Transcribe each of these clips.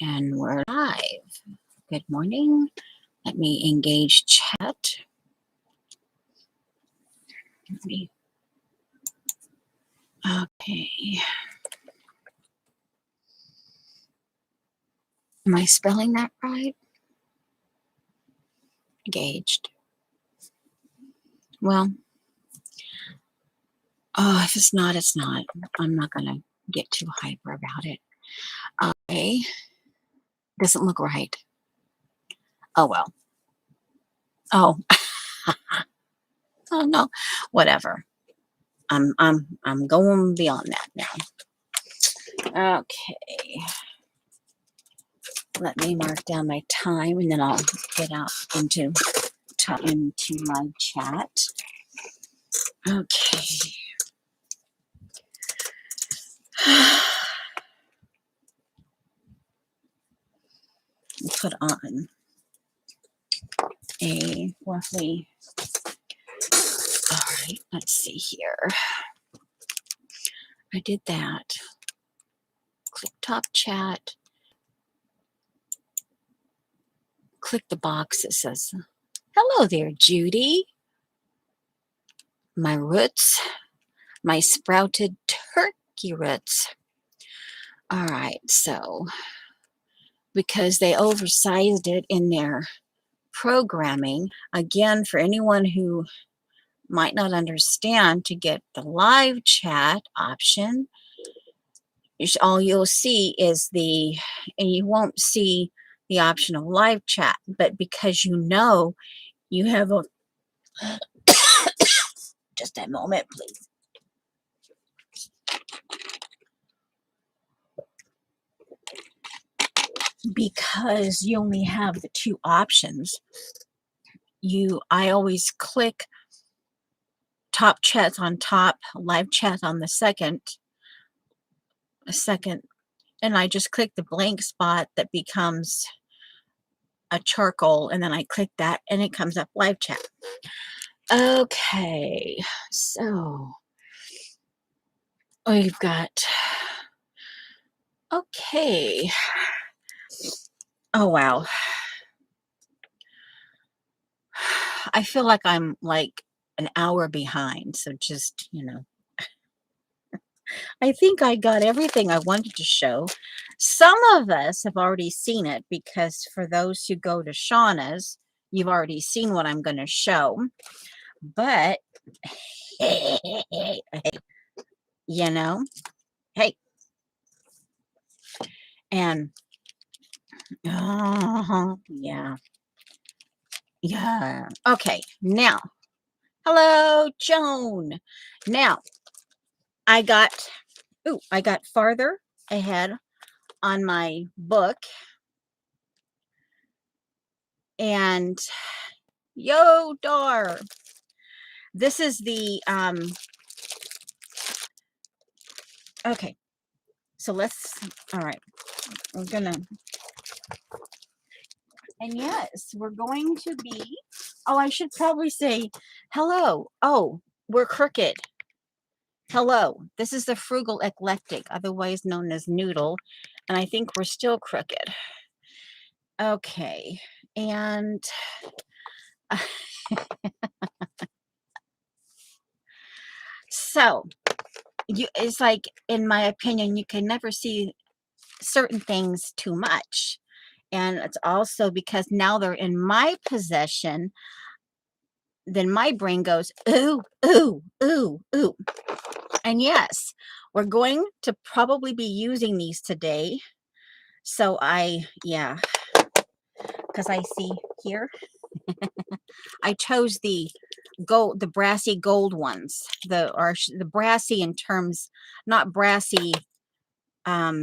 And we're live. Good morning. Let me engage chat. Okay. Am I spelling that right? Engaged. Well, if it's not, it's not. I'm not going to get too hyper about it. Okay. Doesn't look right. Oh, well. Oh. Oh, no. Whatever. I'm going beyond that now. Okay. Let me mark down my time and then I'll get out into live chat. Okay. Put on a roughly. All right, let's see here. I did that. Click top chat. Click the box that says, hello there, Judy. My roots, my sprouted turkey roots. All right, so because they oversized it in their programming, again, for anyone who might not understand, to get the live chat option, all you'll see is and you won't see the option of live chat, but because you have a, just a moment, please. Because you only have the two options, I always click top chats on top, live chat on the second, and I just click the blank spot that becomes a charcoal, and then I click that and it comes up live chat. Okay, so we've got, okay. Oh, wow. I feel like I'm like an hour behind, so just, I think I got everything I wanted to show. Some of us have already seen it because for those who go to Shauna's, you've already seen what I'm going to show. But, hey, and, yeah. Okay, now, hello, Joan. Now, I got farther ahead on my book, and yo, Dar, this is the okay, so all right, we're gonna, and yes, we're going to be, I should probably say hello. Oh, we're crooked. Hello, this is the Frugal Eclectic, otherwise known as Noodle, and I think we're still crooked. Okay, and so it's like, in my opinion, you can never see certain things too much, and it's also because now they're in my possession, then my brain goes, ooh, ooh, ooh, ooh. And yes, we're going to probably be using these today. So because I see here, I chose the brassy gold ones, the brassy in terms, not brassy. I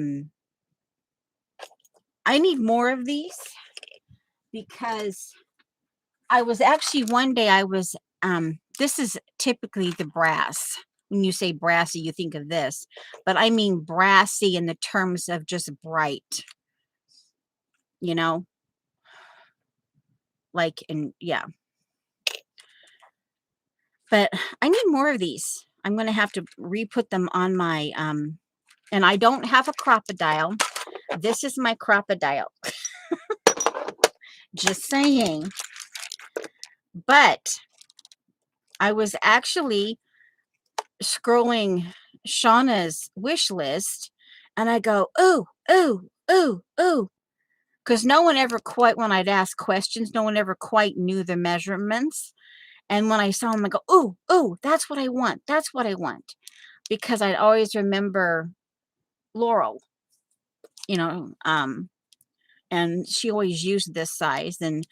need more of these because I was actually, one day this is typically the brass. When you say brassy, you think of this, but I mean brassy in the terms of just bright, like, yeah. But I need more of these. I'm going to have to re-put them on my And I don't have a crocodile. This is my crocodile. Just saying. But I was actually scrolling Shauna's wish list, and I go, ooh, ooh, ooh, ooh. Because no one ever quite, when I'd ask questions, no one ever quite knew the measurements. And when I saw them, I go, ooh, ooh, that's what I want. That's what I want. Because I'd always remember Laurel, you know, and she always used this size. And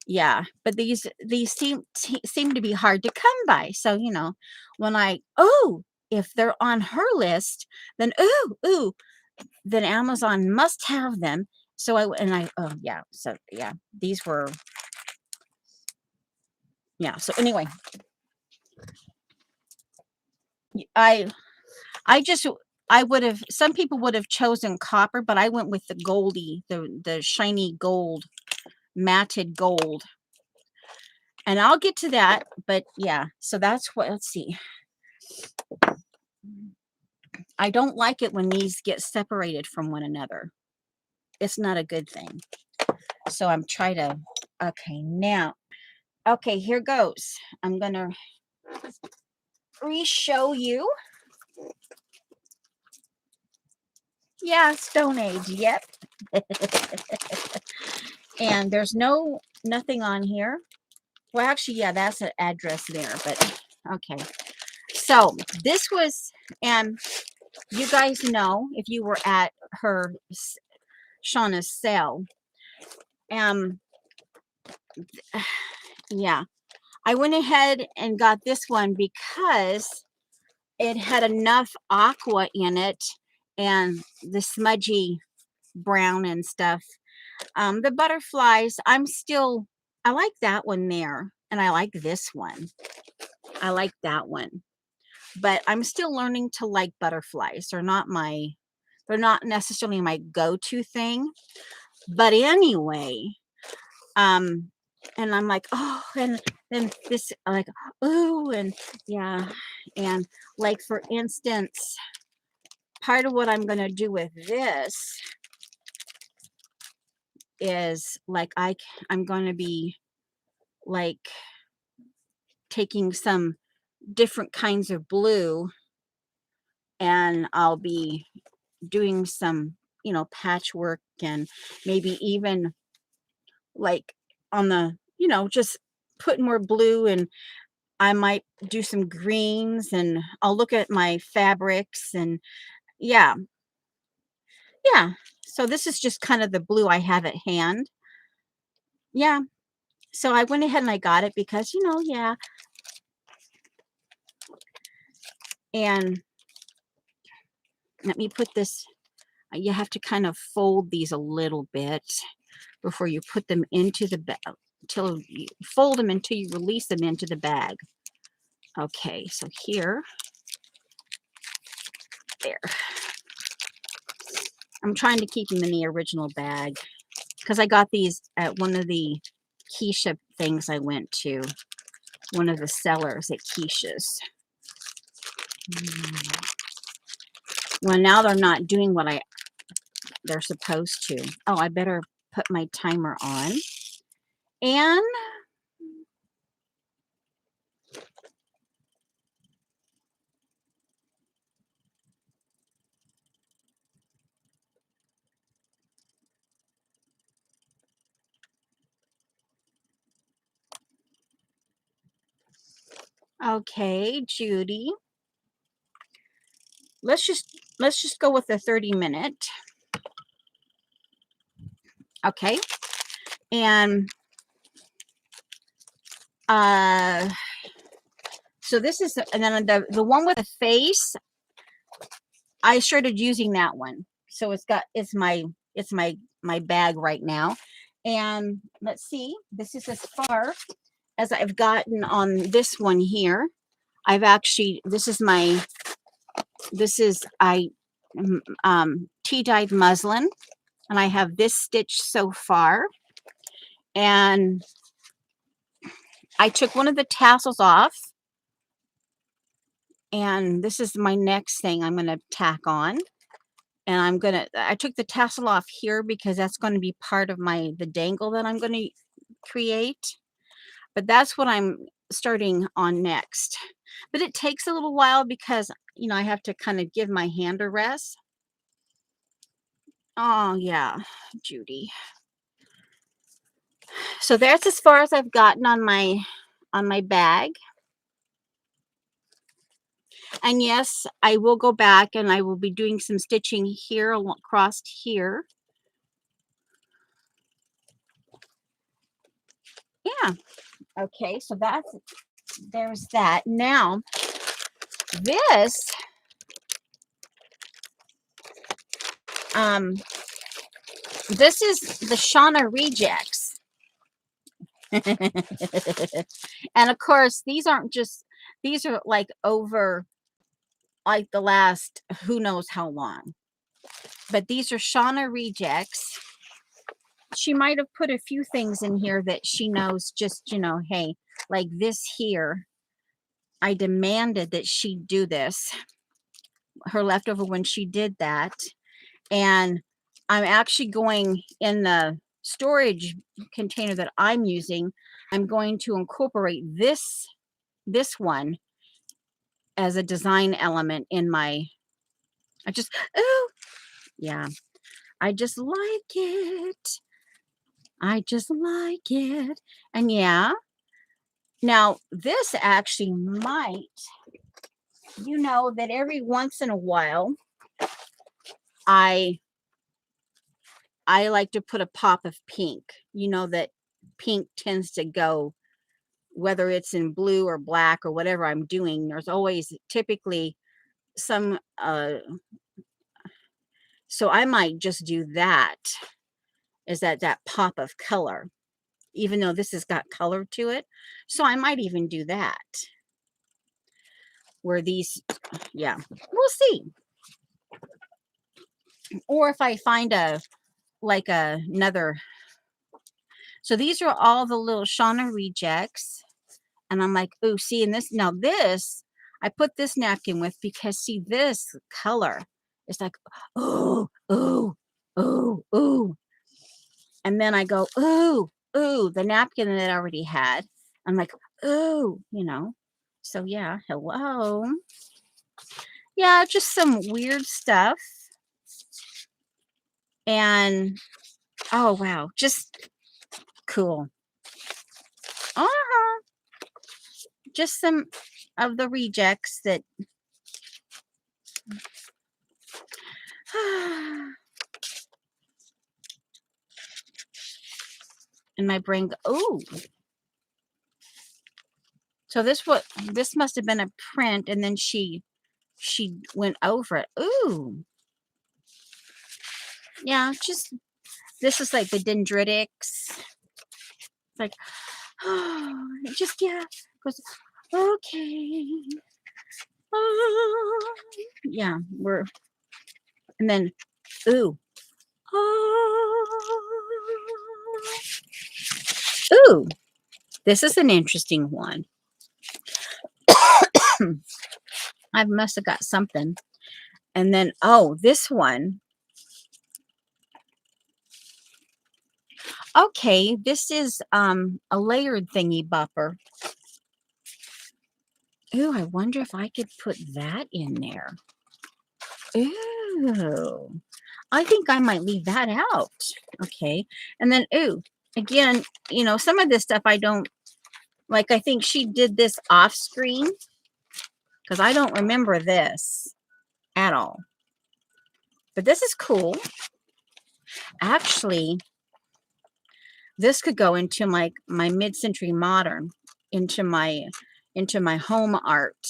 yeah, but these seem to be hard to come by. So, you know, when if they're on her list, then ooh, then Amazon must have them. So oh yeah, so yeah, these were, yeah. So anyway, I I just I would have, some people would have chosen copper, but I went with the goldy, the shiny gold, matted gold. And I'll get to that, but yeah, so that's what, let's see. I don't like it when these get separated from one another. It's not a good thing. So I'm trying to, okay, now, okay, here goes. I'm going to re-show you. Yeah, Stone Age, yep. And there's nothing on here. Well, actually, yeah, that's an address there, but okay. So this was, and you guys know, if you were at Shauna's sale, yeah, I went ahead and got this one because it had enough aqua in it and the smudgy brown and stuff. The butterflies, I like that one there, and I like this one. I like that one, but I'm still learning to like butterflies. They're not necessarily my go-to thing, but anyway, and I'm like, oh, and then this, like, oh, and yeah, and like, for instance, part of what I'm going to do with this is like, I'm going to be like taking some different kinds of blue, and I'll be doing some, you know, patchwork, and maybe even like on the, you know, just put more blue, and I might do some greens, and I'll look at my fabrics, and yeah, yeah. So this is just kind of the blue I have at hand. Yeah. So I went ahead and I got it because, you know, yeah. And let me put this, you have to kind of fold these a little bit before you put them into the bag, until you fold them until you release them into the bag. Okay, so here, there. I'm trying to keep them in the original bag because I got these at one of the Keisha things I went to, one of the sellers at Keisha's. Well, now they're not doing what they're supposed to. Oh, I better put my timer on. And okay, Judy. Let's just go with the 30-minute. Okay. And so this is, and then the one with the face, I started using that one. So it's my bag right now. And let's see, this is as far as I've gotten on this one here. I've actually, this is tea-dyed muslin, and I have this stitch so far. And I took one of the tassels off, and this is my next thing I'm going to tack on. And I took the tassel off here because that's going to be part of the dangle that I'm going to create. But that's what I'm starting on next. But it takes a little while because, I have to kind of give my hand a rest. Oh, yeah, Judy. So that's as far as I've gotten on my bag. And yes, I will go back and I will be doing some stitching here across here. Yeah. Okay, so there's that. Now, this this is the Shauna Rejects. And of course, these are like over like the last who knows how long. But these are Shauna Rejects. She might have put a few things in here that she knows just, hey, like this here. I demanded that she do this, her leftover when she did that. And I'm actually going in the storage container that I'm using. I'm going to incorporate this one as a design element in yeah, I just like it. I just like it. And yeah, now this actually might, that every once in a while, I like to put a pop of pink. That pink tends to go, whether it's in blue or black or whatever I'm doing, there's always typically some, so I might just do that, is that pop of color, even though this has got color to it. So I might even do that. Where these, yeah, we'll see. Or if I find another. So these are all the little Shauna Rejects. And I'm like, oh, see, and this, I put this napkin with because, see, this color is like, oh, oh, oh, oh. And then I go, ooh, ooh, the napkin that I already had. I'm like, ooh, So, yeah, hello. Yeah, just some weird stuff. And, oh, wow, just cool. Uh-huh. Just some of the rejects that and my brain oh, so this must have been a print, and then she went over it. Ooh, yeah, just this is like the dendritics. It's like, oh, just, yeah, goes, okay, yeah, and then ooh, ooh, this is an interesting one. I must have got something. And then, oh, this one. Okay, this is a layered thingy bopper. Ooh, I wonder if I could put that in there. Ooh, I think I might leave that out. Okay, and then, ooh, again, some of this stuff I don't like. I think she did this off screen because I don't remember this at all. But this is cool. Actually, this could go into my mid-century modern, into my home art.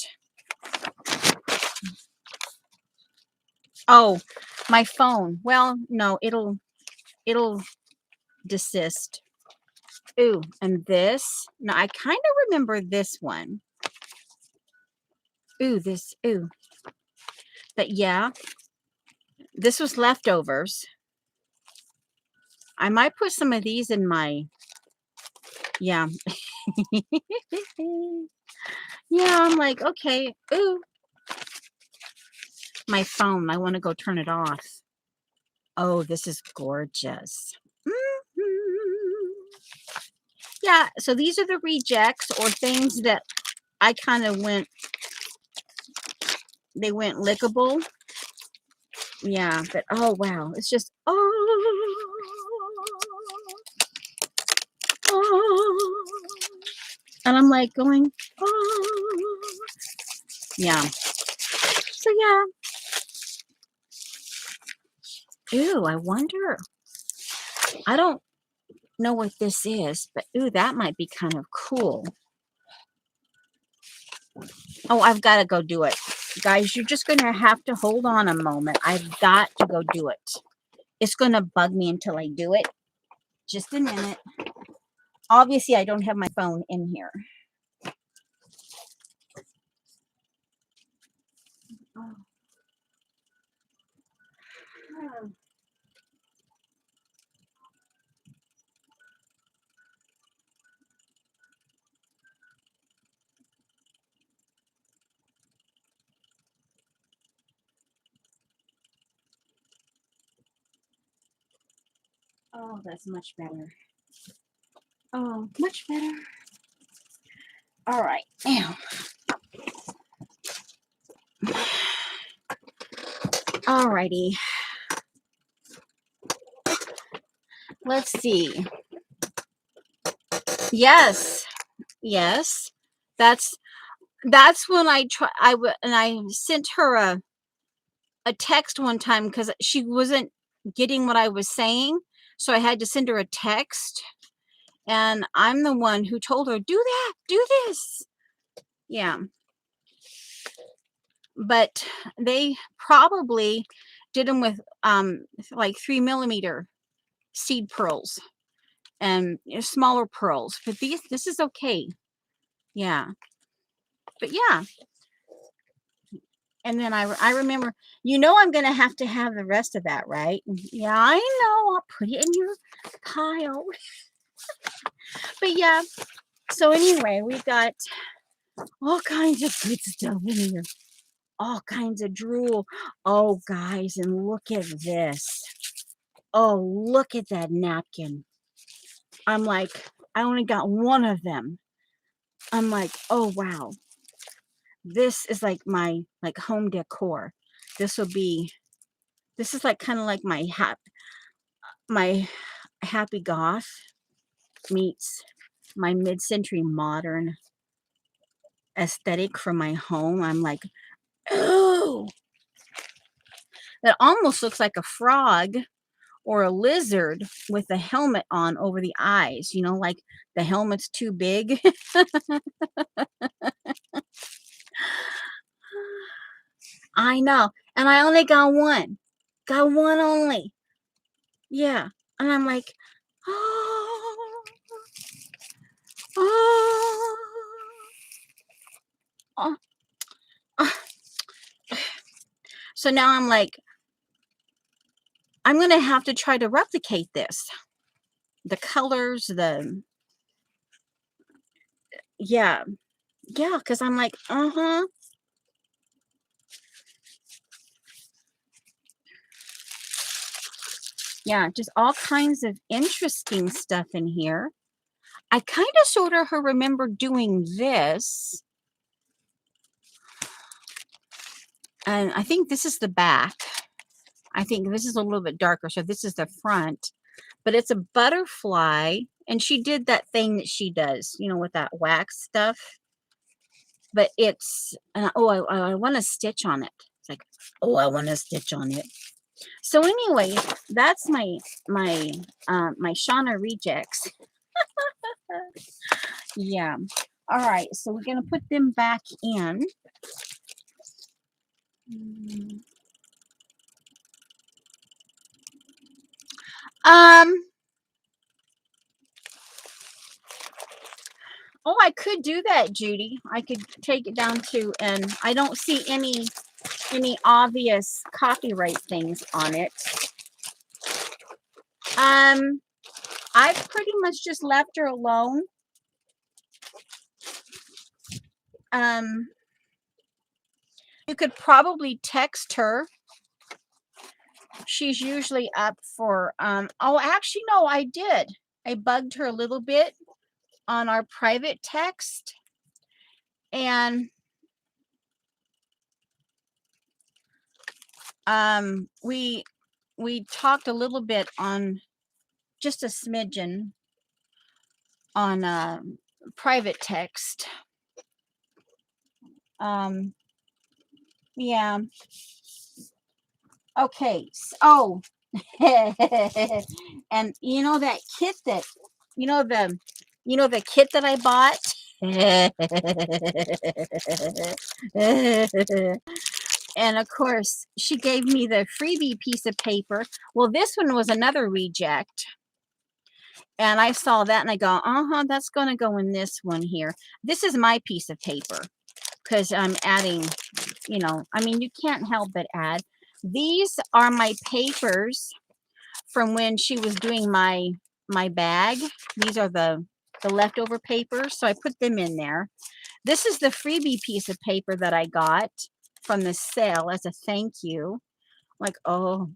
Oh, my phone. Well, no, it'll desist. Ooh, and this. Now I kind of remember this one. Ooh, this. Ooh. But yeah, this was leftovers. I might put some of these in my, yeah. Yeah, I'm like, okay. Ooh. My phone. I want to go turn it off. Oh, this is gorgeous. Mhm. Yeah, so these are the rejects or things that I kind of they went lickable. Yeah, but oh wow, it's just oh, and I'm like going oh, yeah. So yeah. Ooh, I wonder. I don't know what this is, but ooh, that might be kind of cool. Oh, I've got to go do it. Guys, you're just going to have to hold on a moment. I've got to go do it. It's going to bug me until I do it. Just a minute. Obviously, I don't have my phone in here. Oh, that's much better. Oh, much better. All right. Now. All righty. Let's see. Yes. Yes. That's when I sent her a text one time because she wasn't getting what I was saying. So I had to send her a text. And I'm the one who told her, do that, do this. Yeah. But they probably did them with like 3mm seed pearls and smaller pearls. But this is okay. Yeah. But yeah. And then I remember, I'm going to have the rest of that, right? Yeah, I know. I'll put it in your pile. But yeah. So anyway, we've got all kinds of good stuff in here. All kinds of drool. Oh, guys, and look at this. Oh, look at that napkin. I'm like, I only got one of them. I'm like, oh, wow. This is like my home decor. This is like kind of like my happy goth meets my mid-century modern aesthetic for my home. I'm like, oh, that almost looks like a frog or a lizard with a helmet on over the eyes, like the helmet's too big. I know. And I only got one. Got one only. Yeah. And I'm like, oh, oh, oh, oh. So now I'm like, I'm going to have to try to replicate this. The colors, yeah. Yeah, because I'm like, uh-huh. Yeah, just all kinds of interesting stuff in here. I kind of sort of remember doing this. And I think this is the back. I think this is a little bit darker. So this is the front. But it's a butterfly. And she did that thing that she does, with that wax stuff. But it's, I want to stitch on it. It's like, oh, I want to stitch on it. So anyway, that's my Shauna rejects. Yeah. All right. So we're going to put them back in. Um, oh, I could do that, Judy. I could take it down to, and I don't see any obvious copyright things on it. I've pretty much just left her alone. You could probably text her She's usually up for, oh, actually, no, I did. I bugged her a little bit on our private text, and we talked a little bit on just a smidgen on private text. Yeah. Okay. Oh, and you know that kit that you know the kit that I bought. And of course, she gave me the freebie piece of paper. Well, this one was another reject. And I saw that and I go, that's going to go in this one here. This is my piece of paper because I'm adding, I mean, you can't help but add. These are my papers from when she was doing my bag. These are the leftover papers, so I put them in there. This is the freebie piece of paper that I got from the sale as a thank you. Like, oh.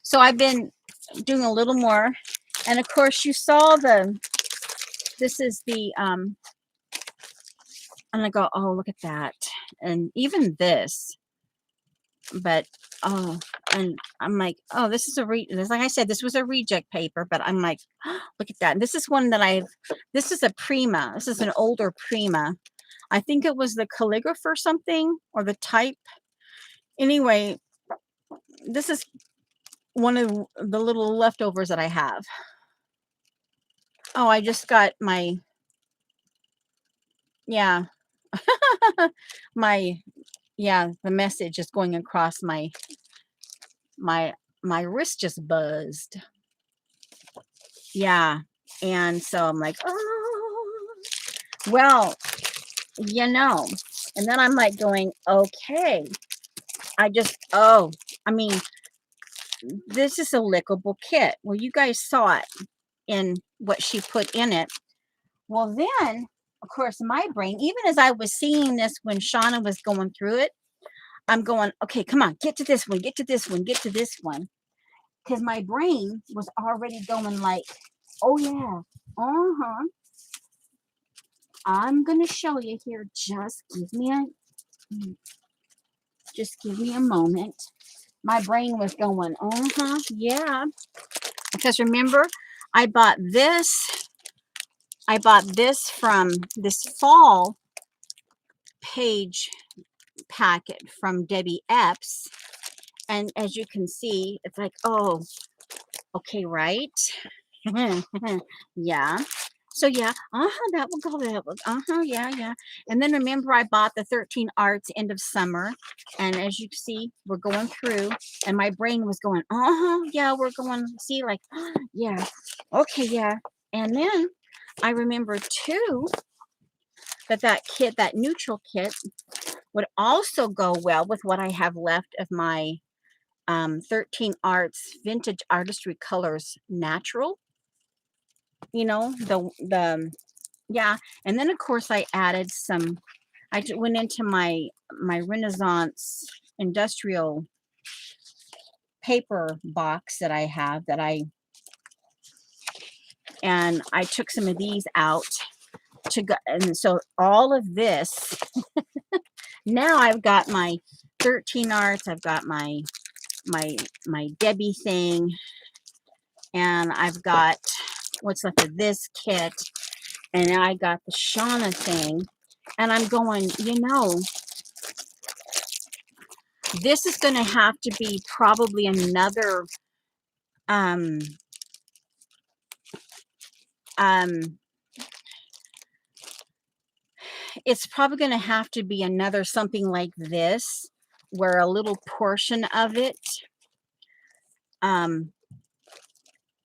So I've been doing a little more, and of course you saw this is the and I go, oh, look at that, and even this. But and I'm like, oh, this is like I said, this was a reject paper, but I'm like, oh, look at that. And this is one that this is a Prima. This is an older Prima. I think it was the calligrapher or something, or the type. Anyway, this is one of the little leftovers that I have. Oh, I just got my, yeah, the message is going across my wrist just buzzed. Yeah. And so I'm like, oh, well, and then I'm like going, okay, I mean, this is a lickable kit. Well, you guys saw it in what she put in it. Well, then, of course, my brain, even as I was seeing this when Shauna was going through it, I'm going, okay, come on, get to this one, get to this one, get to this one. Because my brain was already going like, oh, yeah, I'm going to show you here. Just give me a moment. My brain was going, yeah. Because remember, I bought this from this fall page packet from Debbie Epps. And as you can see, it's like, oh, okay, right? Yeah. So yeah, that will go, that will, yeah. And then remember, I bought the 13 Arts End of Summer. And as you see, we're going through, and my brain was going, yeah, we're going, see, like, yeah, okay, yeah. And then I remember too, that kit, that neutral kit, would also go well with what I have left of my 13 Arts Vintage Artistry Colors Natural. Yeah. And then of course I added some, I went into my Renaissance industrial paper box that I have and I took some of these out to go. And so all of this, now I've got my 13 Arts, I've got my Debbie thing, and I've got what's left of this kit, and I got the Shauna thing, and I'm going, this is going to have to be probably another it's probably going to have to be another something like this, where a little portion of it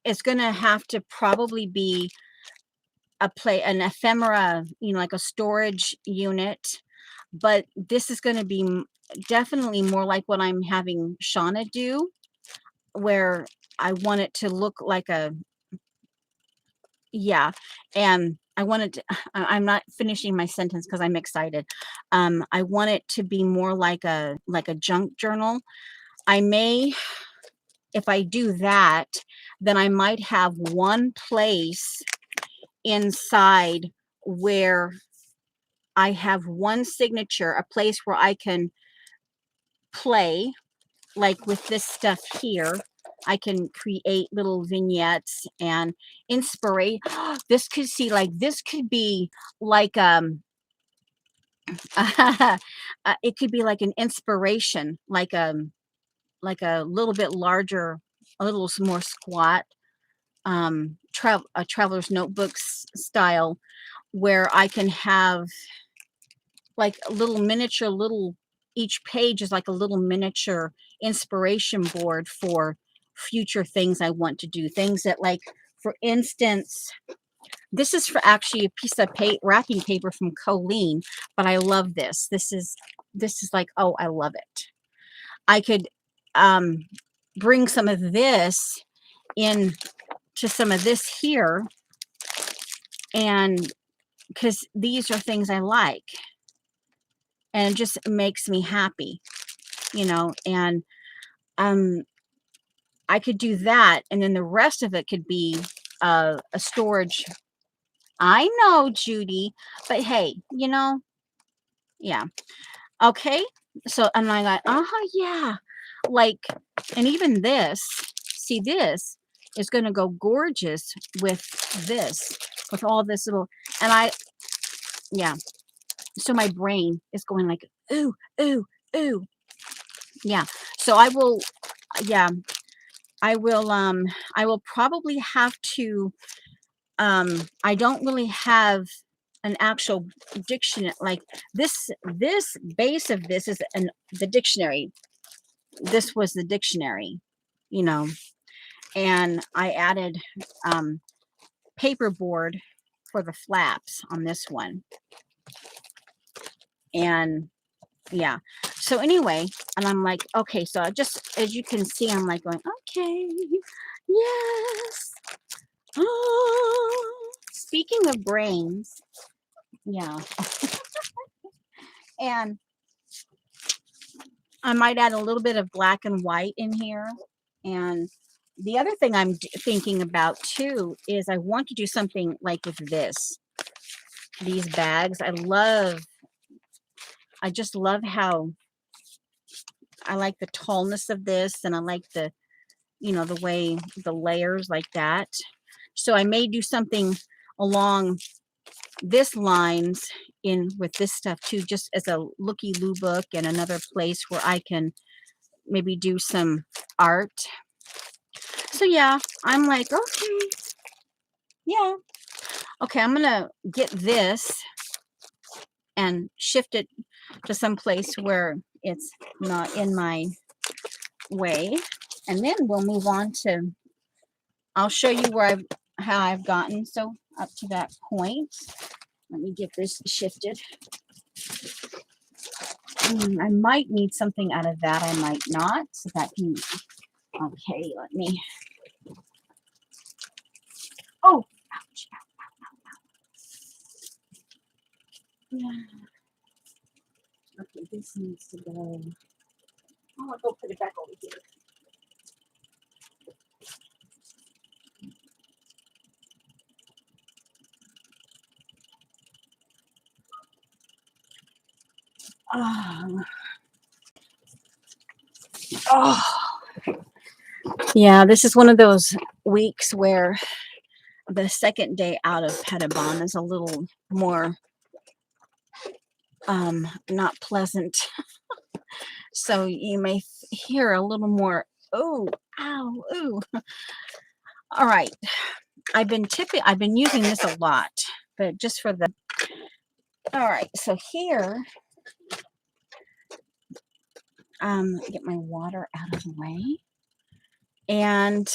it's going to have to probably be an ephemera, like a storage unit. But this is going to be definitely more like what I'm having Shauna do, where I want it to look like yeah. And I wanted to, I'm not finishing my sentence because I'm excited. I want it to be more like a junk journal. I may, if I do that, then I might have one place inside where I have one signature, a place where I can play, like with this stuff here. I can create little vignettes and inspirate. This could see like this could be like it could be like an inspiration, like a little bit larger, a little more squat, a traveler's notebooks style, where I can have like a little miniature little, each page is like a little miniature inspiration board for future things I want to do. Things that, like, for instance, this is for actually a piece of wrapping paper from Colleen, but I love this. This is like, oh, I love it. I could um bring some of this in to some of this here, and because these are things I like and it just makes me happy, and um I could do that, and then the rest of it could be a storage. I know, Judy, but hey, yeah. Okay. So, and I got, yeah. Like, and even this, see, this is going to go gorgeous with this, with all this little, and yeah. So my brain is going like, ooh, ooh, ooh. Yeah. So yeah, I will probably have to, I don't really have an actual dictionary like this base of this is the dictionary. This was the dictionary, you know, and I added um paperboard for the flaps on this one. And yeah. So anyway, and I'm like, okay, so I just, as you can see, I'm like going, okay, yes. Oh, speaking of brains, yeah. And I might add a little bit of black and white in here. And the other thing I'm thinking about too is I want to do something like with these bags. I just love how I like the tallness of this, and I like the way the layers like that. So I may do something along this lines in with this stuff too, just as a looky-loo book and another place where I can maybe do some art. So yeah, I'm like, okay, yeah. Okay, I'm gonna get this and shift it to some place where it's not in my way. And then we'll move on to, I'll show you how I've gotten so up to that point. Let me get this shifted. I might need something out of that. I might not. So that can, okay, let me, oh, ouch. Yeah. Okay, this needs to go. I'll go put it back over here. Oh, oh. Yeah, this is one of those weeks where the second day out of Pettibon is a little more not pleasant. So you may hear a little more, oh, ow, ooh. All right. I've been using this a lot, but just for the, all right. So here, get my water out of the way. And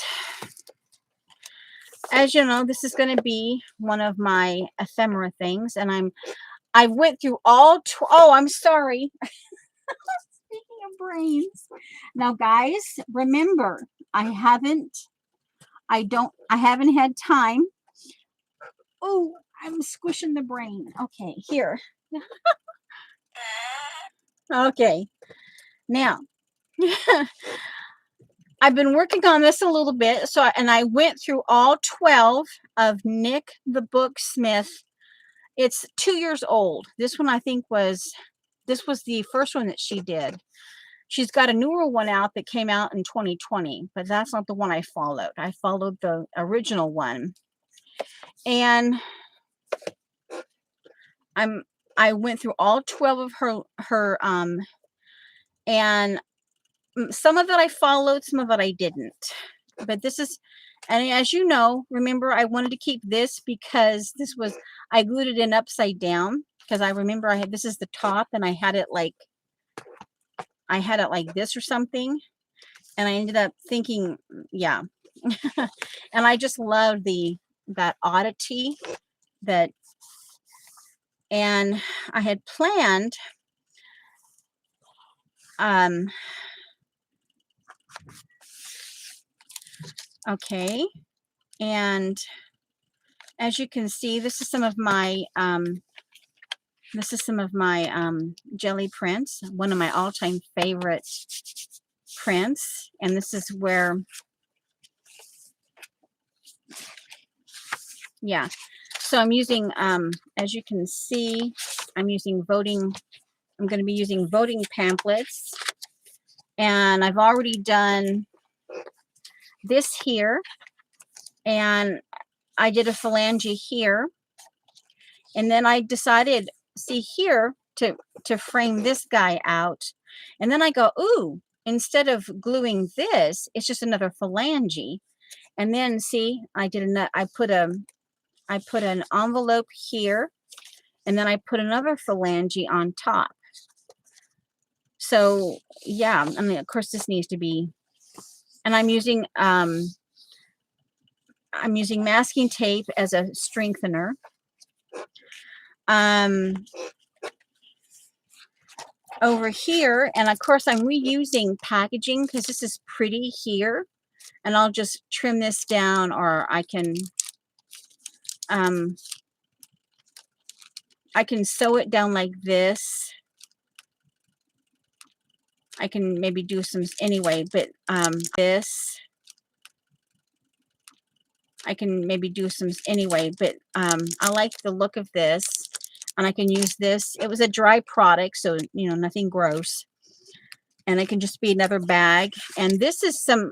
as you know, this is going to be one of my ephemera things. And I went through oh, I'm sorry. Speaking of brains. Now, guys, remember, I haven't had time. Oh, I'm squishing the brain. Okay, here. Okay, now I've been working on this a little bit. And I went through all 12 of Nick the Book Smith. It's 2 years old. This one I think this was the first one that she did. She's got a newer one out that came out in 2020, but that's not the one I followed. I followed the original one. And I went through all 12 of her and some of it I followed, some of it I didn't. But this is, and as you know, remember I wanted to keep this because I glued it in upside down because I remember this is the top and I had it like this or something. And I ended up thinking, yeah. And I just love that oddity that, and I had planned, okay. And as you can see, this is some of my, jelly prints, one of my all-time favorite prints. And this is where, yeah. So I'm using, as you can see, I'm going to be using voting pamphlets. And I've already done this here. And I did a phalange here. And then I decided, see here, to frame this guy out. And then I go, ooh, instead of gluing this, it's just another phalange. And then see, I put an envelope here, and then I put another phalange on top. So yeah, I mean, of course this needs to be, and I'm using masking tape as a strengthener. Over here, and of course I'm reusing packaging because this is pretty here, and I'll just trim this down, or I can sew it down like this. I can maybe do some anyway, but this I can maybe do some anyway, but I like the look of this, and I can use this. It was a dry product, so you know, nothing gross, and it can just be another bag. And this is some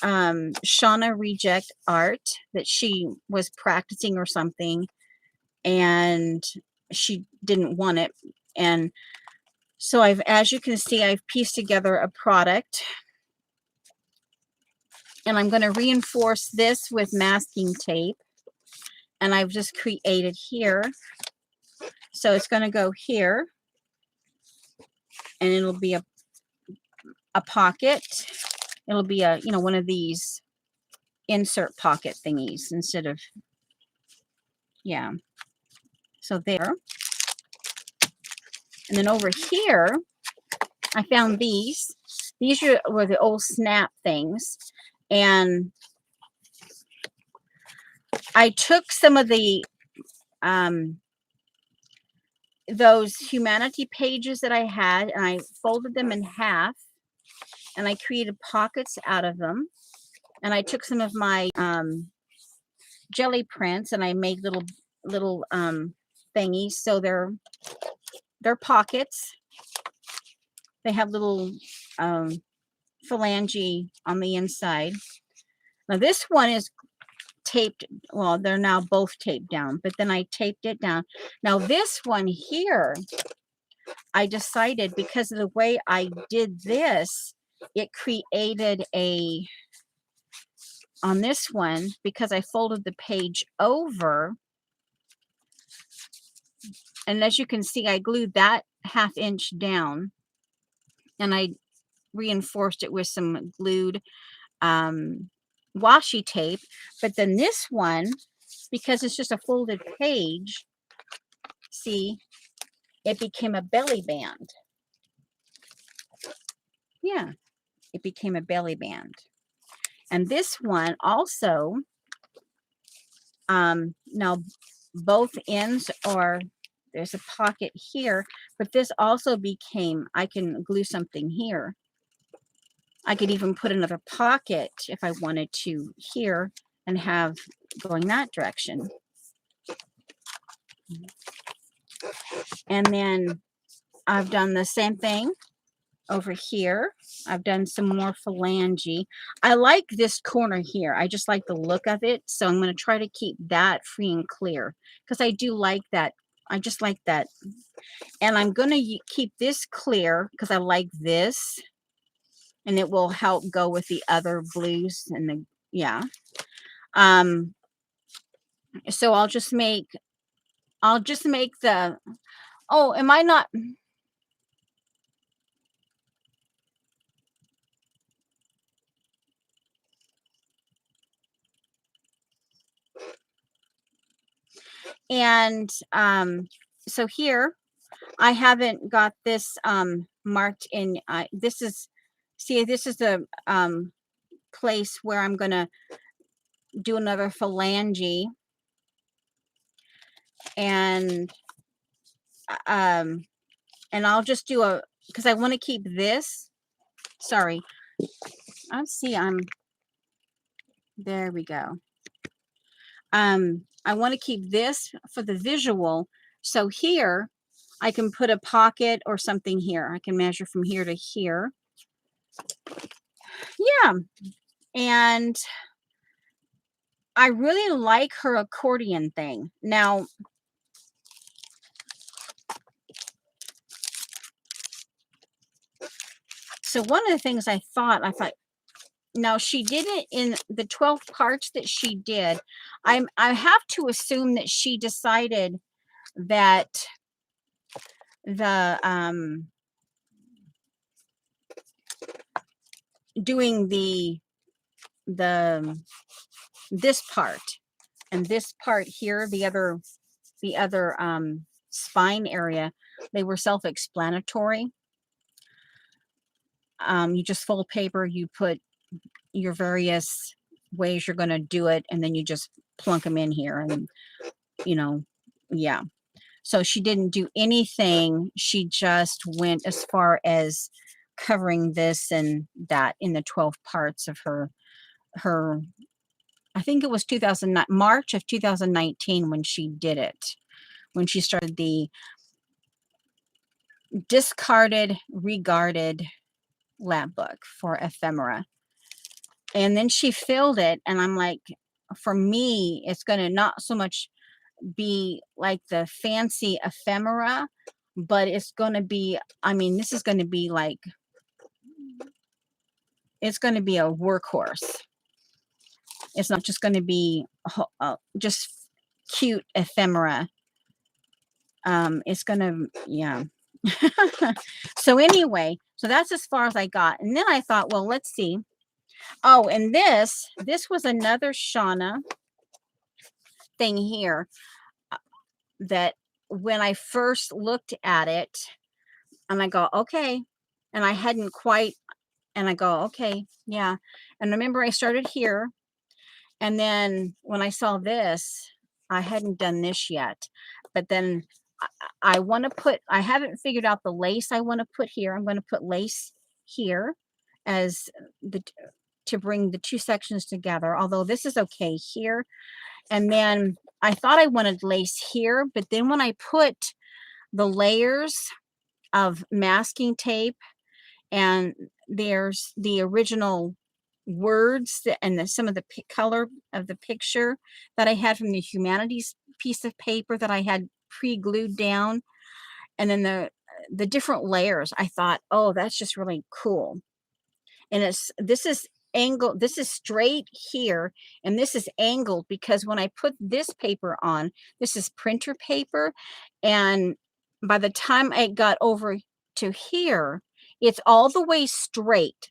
Shauna Reject art that she was practicing or something, and she didn't want it. And so as you can see, I've pieced together a product, and I'm going to reinforce this with masking tape, and I've just created here. So it's going to go here, and it'll be a pocket. It'll be a, you know, one of these insert pocket thingies instead of, yeah. So there. And then over here, I found these. These were the old snap things. And I took some of the, those humanity pages that I had, and I folded them in half, and I created pockets out of them. And I took some of my jelly prints, and I made little thingies. So they're pockets. They have little phalange on the inside. Now this one is taped. Well, they're now both taped down, but then I taped it down. Now this one here, I decided, because of the way I did this, it created on this one, because I folded the page over, and as you can see, I glued that 1/2 inch down, and I reinforced it with some glued washi tape. But then this one, because it's just a folded page, see, it became a belly band. Yeah, it became a belly band. And this one also, now both ends, or there's a pocket here, but this also became, I can glue something here. I could even put another pocket if I wanted to here and have going that direction. And then I've done the same thing over here. I've done some more phalange. I like this corner here. I just like the look of it. So I'm going to try to keep that free and clear because I do like that. I just like that. And I'm going to keep this clear because I like this. And it will help go with the other blues and the, yeah. So I'll just make the, oh, am I not? And so here I haven't got this marked in. This is, see, this is the place where I'm gonna do another phalange, and I'll just do a, because I want to keep this. Sorry, let's see. There we go. I want to keep this for the visual. So here I can put a pocket or something here. I can measure from here to here. Yeah. And I really like her accordion thing. Now, so one of the things I thought, now she did it in the 12 parts that she did. I have to assume that she decided that the doing the this part and this part here, the other spine area, they were self-explanatory. You just fold paper, you put your various ways you're going to do it, and then you just plunk them in here, and you know, yeah. So she didn't do anything. She just went as far as covering this and that in the 12 parts of her, I think it was 2009, March of 2019 when she did it, when she started the discarded, regarded lap book for ephemera. And then she filled it, and I'm like, for me, it's going to not so much be like the fancy ephemera, but it's going to be, I mean, this is going to be like, it's going to be a workhorse. It's not just going to be just cute ephemera. It's going to, yeah. So anyway, so that's as far as I got. And then I thought, well, let's see. Oh, and this was another Shauna thing here that when I first looked at it, and I go, okay, and I hadn't quite, and I go, okay, yeah. And remember, I started here, and then when I saw this, I hadn't done this yet, but then I want to put, I haven't figured out the lace I want to put here. I'm going to put lace here as the, to bring the two sections together, although this is okay here. And then I thought I wanted lace here, but then when I put the layers of masking tape, and there's the original words and some of the color of the picture that I had from the humanities piece of paper that I had pre-glued down, and then the different layers, I thought, oh, that's just really cool. And this is angled, this is straight here, and this is angled because when I put this paper on, this is printer paper, and by the time I got over to here, it's all the way straight,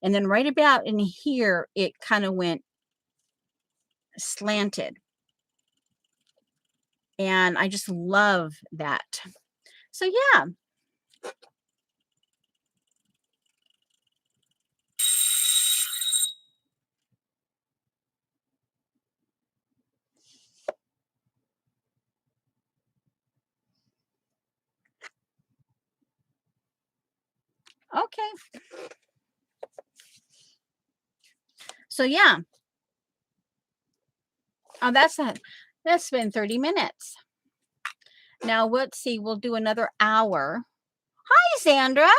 and then right about in here, it kind of went slanted, and I just love that. So yeah. Okay. So yeah. Oh, that's been 30 minutes. Now let's see, we'll do another hour. Hi, Sandra.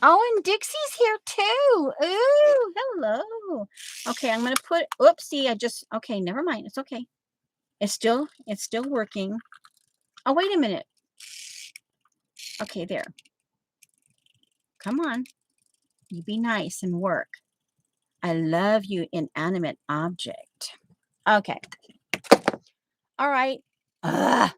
Oh, and Dixie's here too. Ooh, hello. Okay, I'm gonna put, oopsie, okay, never mind. It's okay. It's still working. Oh, wait a minute. Okay, there. Come on. You be nice and work. I love you, inanimate object. Okay. All right. Ugh.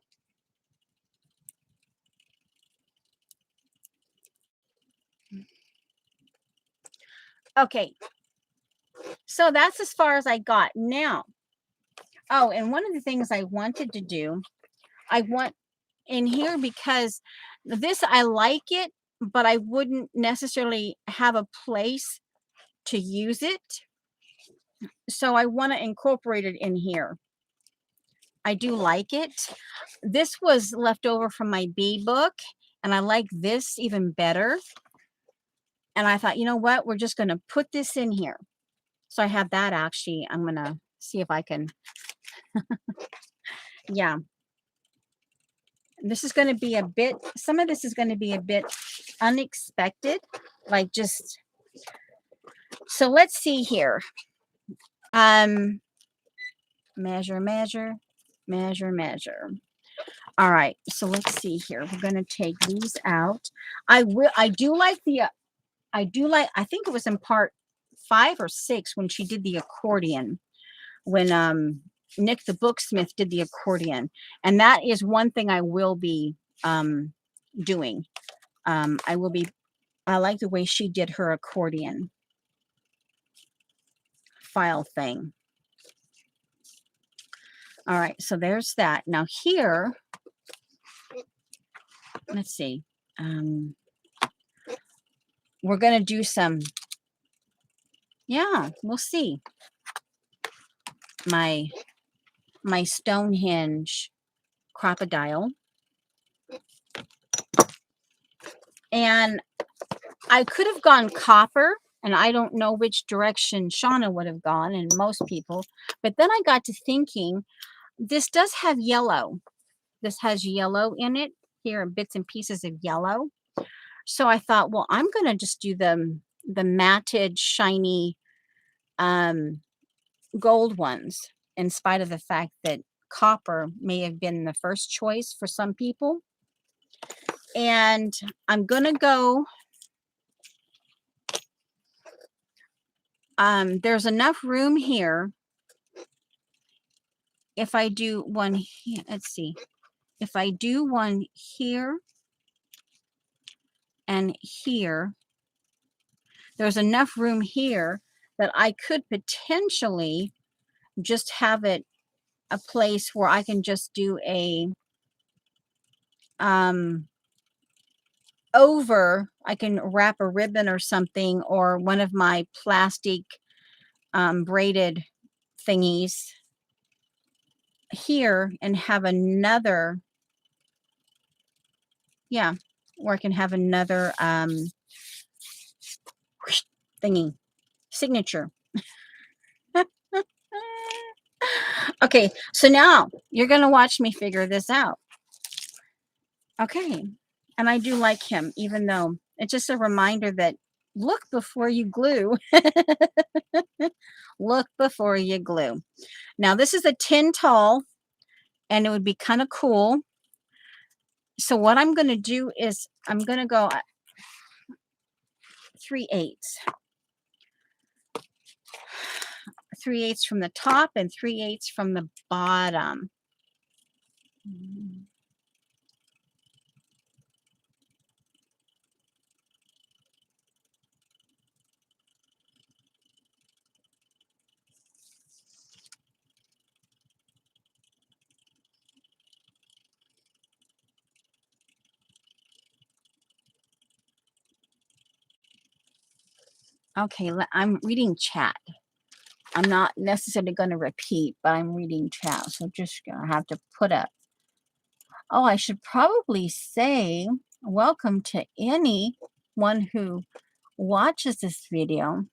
Okay. So that's as far as I got. Now, oh, and one of the things I wanted to do, I want in here because this, I like it, but I wouldn't necessarily have a place to use it. So I want to incorporate it in here. I do like it. This was left over from my bee book, and I like this even better. And I thought, you know what? We're just going to put this in here. So I have that actually. I'm going to see if I can. Yeah. This is going to be a bit, some of this is going to be a bit unexpected. Like just, so let's see here. Measure, measure, measure, measure. All right. So let's see here. We're going to take these out. I do like I think it was in part 5 or 6 when she did the accordion, when Nick the Booksmith did the accordion. And that is one thing I will be doing. I like the way she did her accordion file thing. All right, so there's that. Now here, let's see. We're going to do some, yeah, we'll see. My Stonehenge crocodile. And I could have gone copper, and I don't know which direction Shauna would have gone, and most people. But then I got to thinking, this does have yellow. This has yellow in it. Here are bits and pieces of yellow. So I thought, well, I'm going to just do the matted, shiny gold ones, in spite of the fact that copper may have been the first choice for some people. And I'm going to go, there's enough room here. If I do one here, let's see. If I do one here and here, there's enough room here that I could potentially just have it a place where I can just do a over, I can wrap a ribbon or something, or one of my plastic braided thingies here, and have another, yeah, or I can have another thingy, signature. Okay, so now you're going to watch me figure this out. Okay, and I do like him, even though it's just a reminder that look before you glue. Look before you glue. Now, this is a 10 tall, and it would be kind of cool. So what I'm going to do is I'm going to go 3/8. 3/8 from the top and 3/8 from the bottom. Okay, I'm reading chat. I'm not necessarily going to repeat, but I'm reading chat. So just going to have to put up. Oh, I should probably say welcome to anyone who watches this video.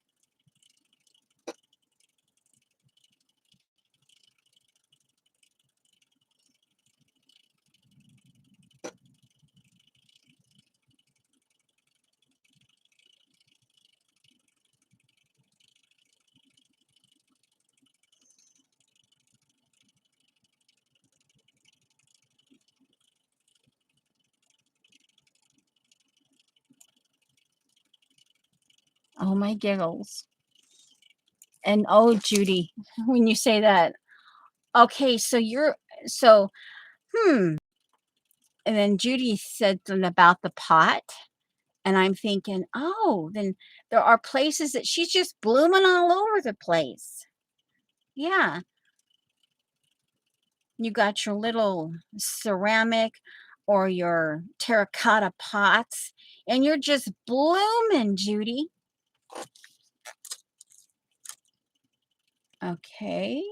Oh, my giggles. And oh, Judy, when you say that, okay, so, hmm. And then Judy said something about the pot. And I'm thinking, oh, then there are places that she's just blooming all over the place. Yeah. You got your little ceramic or your terracotta pots, and you're just blooming, Judy. Okay.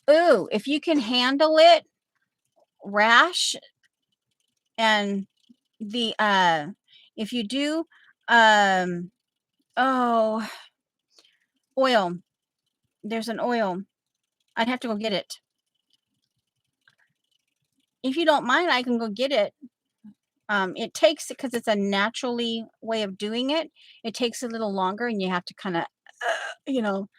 Ooh, if you can handle it, rash and the if you do um oh, oil. There's an oil. I'd have to go get it. If you don't mind, I can go get it. It takes, because it's a naturally way of doing it, it takes a little longer and you have to kind of, you know,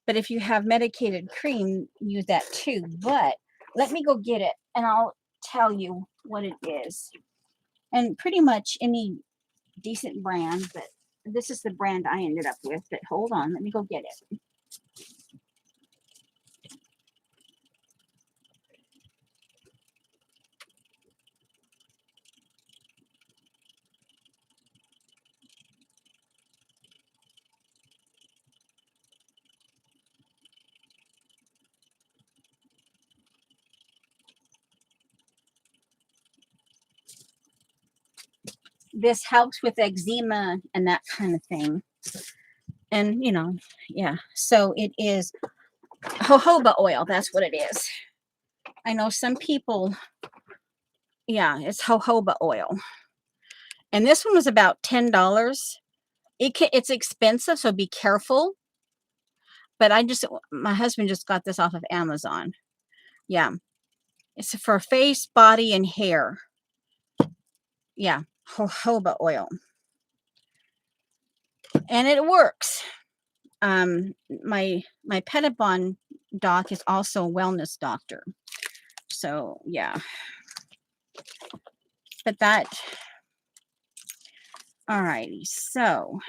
but if you have medicated cream, use that too. But let me go get it and I'll tell you what it is. And pretty much any decent brand, but this is the brand I ended up with. But hold on, let me go get it. This helps with eczema and that kind of thing. And, yeah. So it is jojoba oil. That's what it is. I know some people, yeah, it's jojoba oil. And this one was about $10. It's expensive, so be careful. But my husband just got this off of Amazon. Yeah. It's for face, body, and hair. Yeah. Jojoba oil. And it works. My Pettibon doc is also a wellness doctor. So yeah. But all righty. So,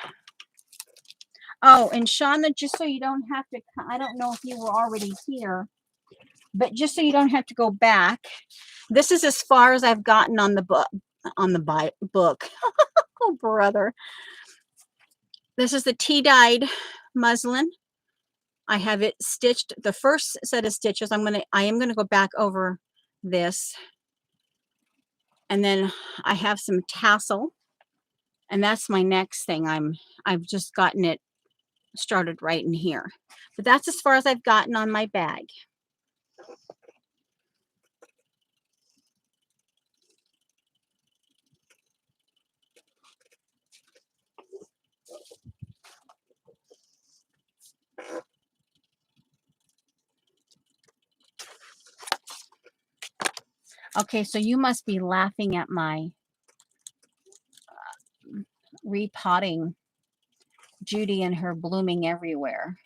oh, and Shauna, just so you don't have to, I don't know if you were already here, but just so you don't have to go back, this is as far as I've gotten on the book, book. Oh, brother. This is the tea-dyed muslin. I have it stitched. The first set of stitches, I am gonna go back over this. And then I have some tassel. And that's my next thing. I've just gotten it started right in here. But that's as far as I've gotten on my bag. Okay, so you must be laughing at my repotting Judy and her blooming everywhere.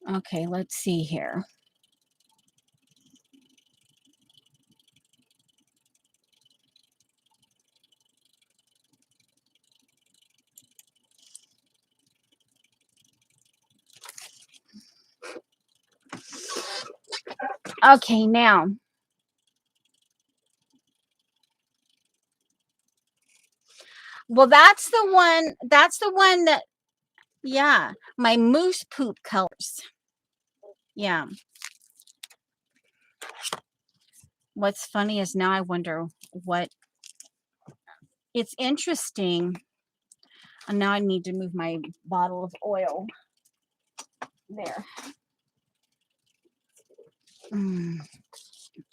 Okay, let's see here. Okay, now. Well, that's the one that, yeah, my moose poop colors. Yeah. what's funny is now I wonder what, it's interesting. And now I need to move my bottle of oil there.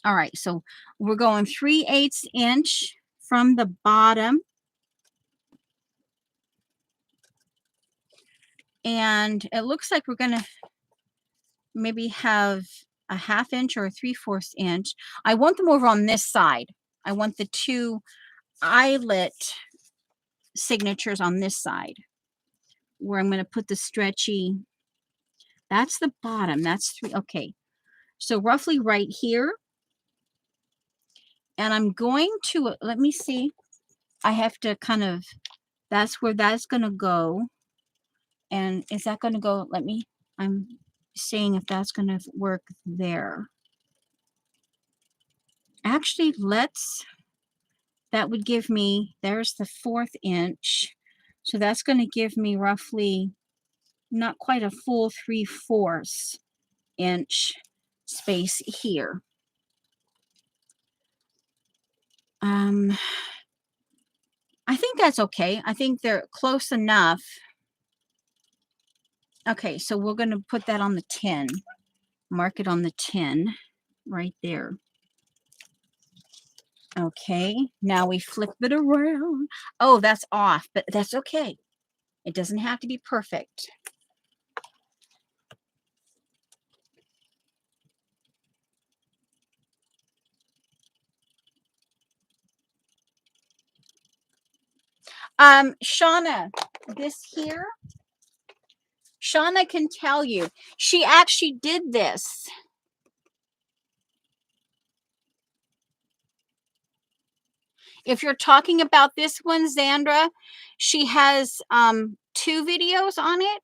All right, so we're going 3/8 inch from the bottom. And it looks like we're gonna maybe have a 1/2 inch or a 3/4 inch. I want them over on this side. I want the 2 eyelet signatures on this side where I'm going to put the stretchy. That's the bottom. That's 3. Okay. So roughly right here. And I'm going to, let me see. I have to kind of, that's where that's going to go. And is that going to go? I'm seeing if that's going to work there. Actually, that would give me, there's the 1/4 inch. So that's going to give me roughly not quite a full 3/4 inch space here. I think that's okay. I think they're close enough. Okay, so we're going to put that on the 10. Mark it on the 10 right there. Okay, now we flip it around. Oh, that's off, but that's okay. It doesn't have to be perfect. Shauna, this here, Shauna can tell you. She actually did this. If you're talking about this one, Zandra, she has 2 videos on it,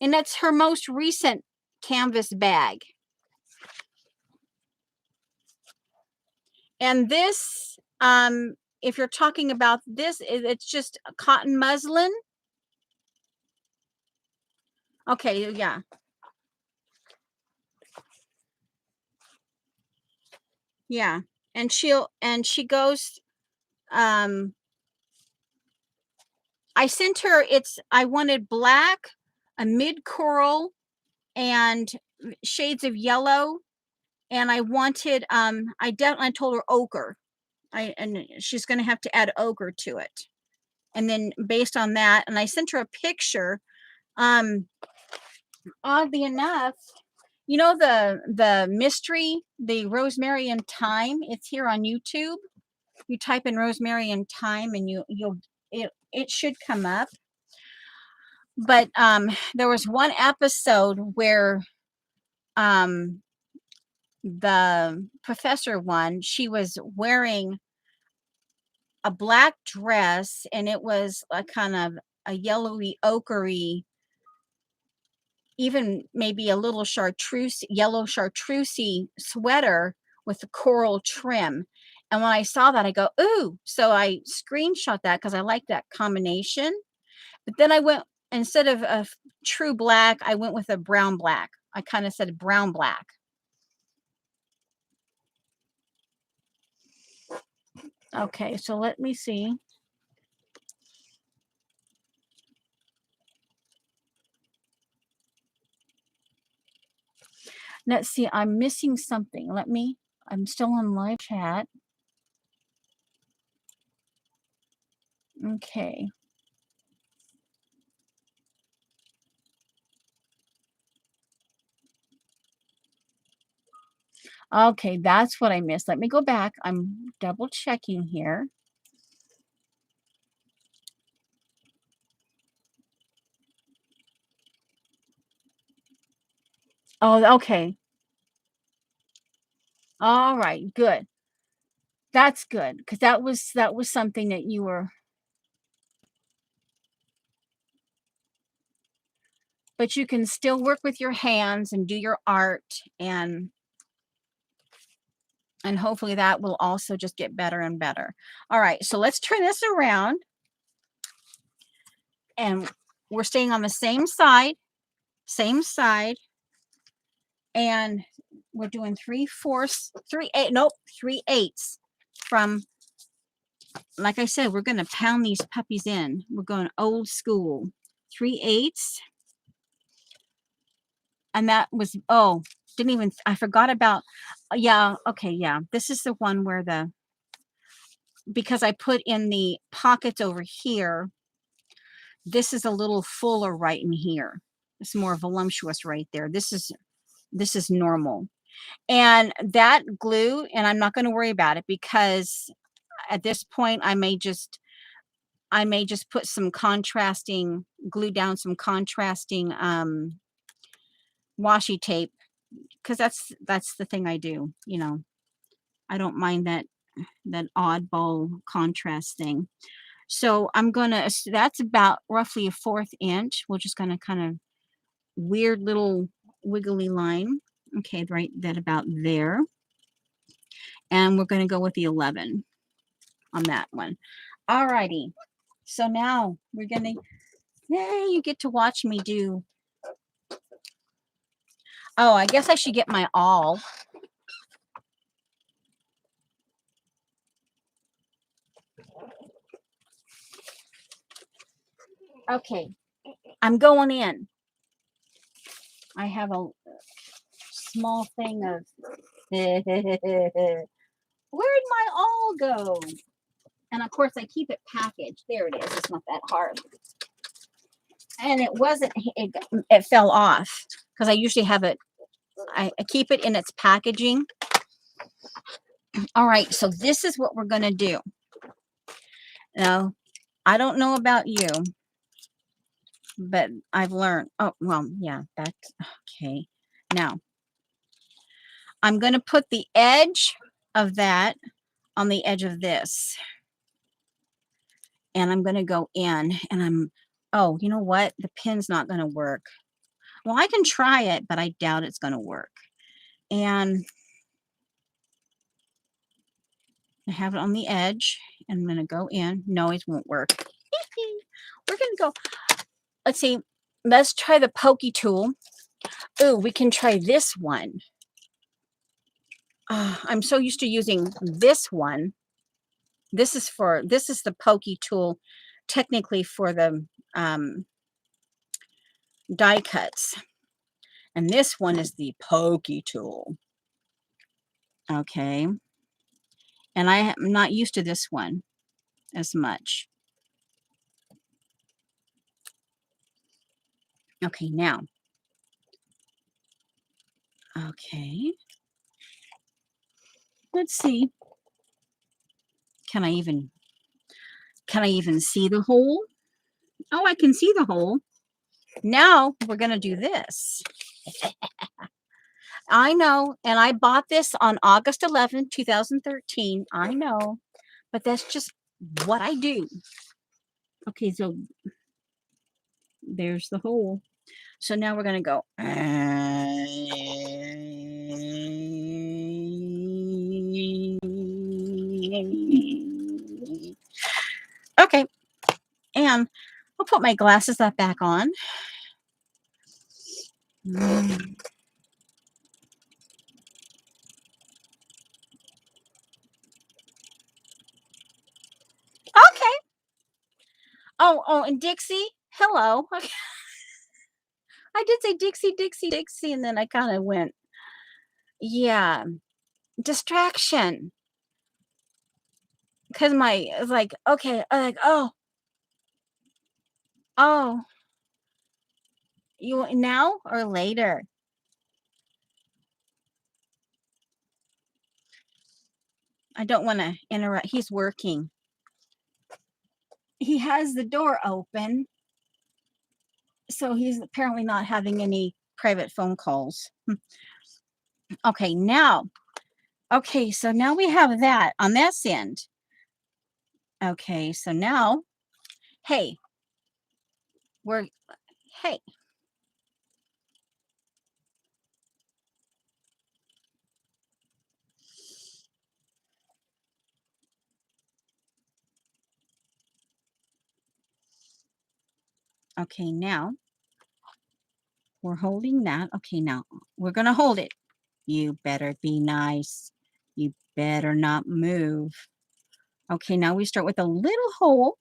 and that's her most recent canvas bag. And this, if you're talking about this, it's just cotton muslin. Okay, yeah. Yeah. And she goes, I sent her, I wanted black, a mid coral, and shades of yellow. And I wanted, I told her ochre. And she's going to have to add ochre to it. And then based on that, and I sent her a picture. Oddly enough, you know the mystery, the rosemary and thyme. It's here on YouTube. You type in rosemary and thyme, and it should come up. But there was one episode where the professor one, she was wearing a black dress, and it was a kind of a yellowy ochre, even maybe a little yellow chartreusey sweater with a coral trim. And when I saw that, I go, ooh. So I screenshot that because I like that combination. But then I went, instead of a true black, I went with a brown black. I kind of said brown black. Okay, so let me see. Let's see, I'm missing something. I'm still on live chat. Okay. Okay, that's what I missed. Let me go back. I'm double checking here. Oh, okay. All right, good. That's good, because that was something that you were, but you can still work with your hands and do your art, and hopefully that will also just get better and better. All right, so let's turn this around, and we're staying on the same side, and we're doing 3/4, 3/8, nope, 3/8 from, like I said, we're going to pound these puppies in. We're going old school. 3/8. And that was, oh, didn't even, I forgot about, yeah, okay, yeah. This is the one where because I put in the pockets over here, this is a little fuller right in here. It's more voluptuous right there. This is normal. And that glue, and I'm not going to worry about it because at this point I may just put some contrasting, glue down some contrasting washi tape, because that's the thing I do, you know. I don't mind that oddball contrast thing. So I'm gonna, that's about roughly a 1/4 inch. We're just gonna kind of weird little wiggly line. Okay, right, that about there. And we're gonna go with the 11 on that one. Alrighty. So now we're gonna, yay, you get to watch me do. Oh, I guess I should get my awl. Okay, I'm going in. I have a small thing of, where'd my awl go? And of course I keep it packaged. There it is. It's not that hard. And it wasn't, it fell off because I usually have it, I keep it in its packaging. All right, so this is what we're going to do. Now, I don't know about you, but I've learned, oh, well, yeah, that's okay. Now, I'm going to put the edge of that on the edge of this. And I'm going to go in and oh, you know what? The pin's not going to work. Well, I can try it, but I doubt it's going to work. And I have it on the edge, and I'm going to go in. No, it won't work. We're going to go, let's see. Let's try the pokey tool. Ooh, we can try this one. I'm so used to using this one. This is the pokey tool, technically for the die cuts. And this one is the pokey tool. Okay. And I am not used to this one as much. Okay, now. Okay. Let's see. Can I even see the hole? Oh, I can see the hole. Now we're going to do this. I know, and I bought this on August 11th, 2013. I know, but that's just what I do. Okay, so there's the hole. So now we're going to go. Okay, and I'll put my glasses back on. Okay. Oh, and Dixie, hello. I did say Dixie, Dixie, Dixie, and then I kind of went, yeah, distraction. Because it's like, okay, like, oh, you now or later? I don't want to interrupt. He's working. He has the door open, so he's apparently not having any private phone calls. Okay, now. Okay, so now we have that on this end. Okay, so now, hey, hey. Okay, now we're holding that. Okay, now we're going to hold it. You better be nice. You better not move. Okay, now we start with a little hole.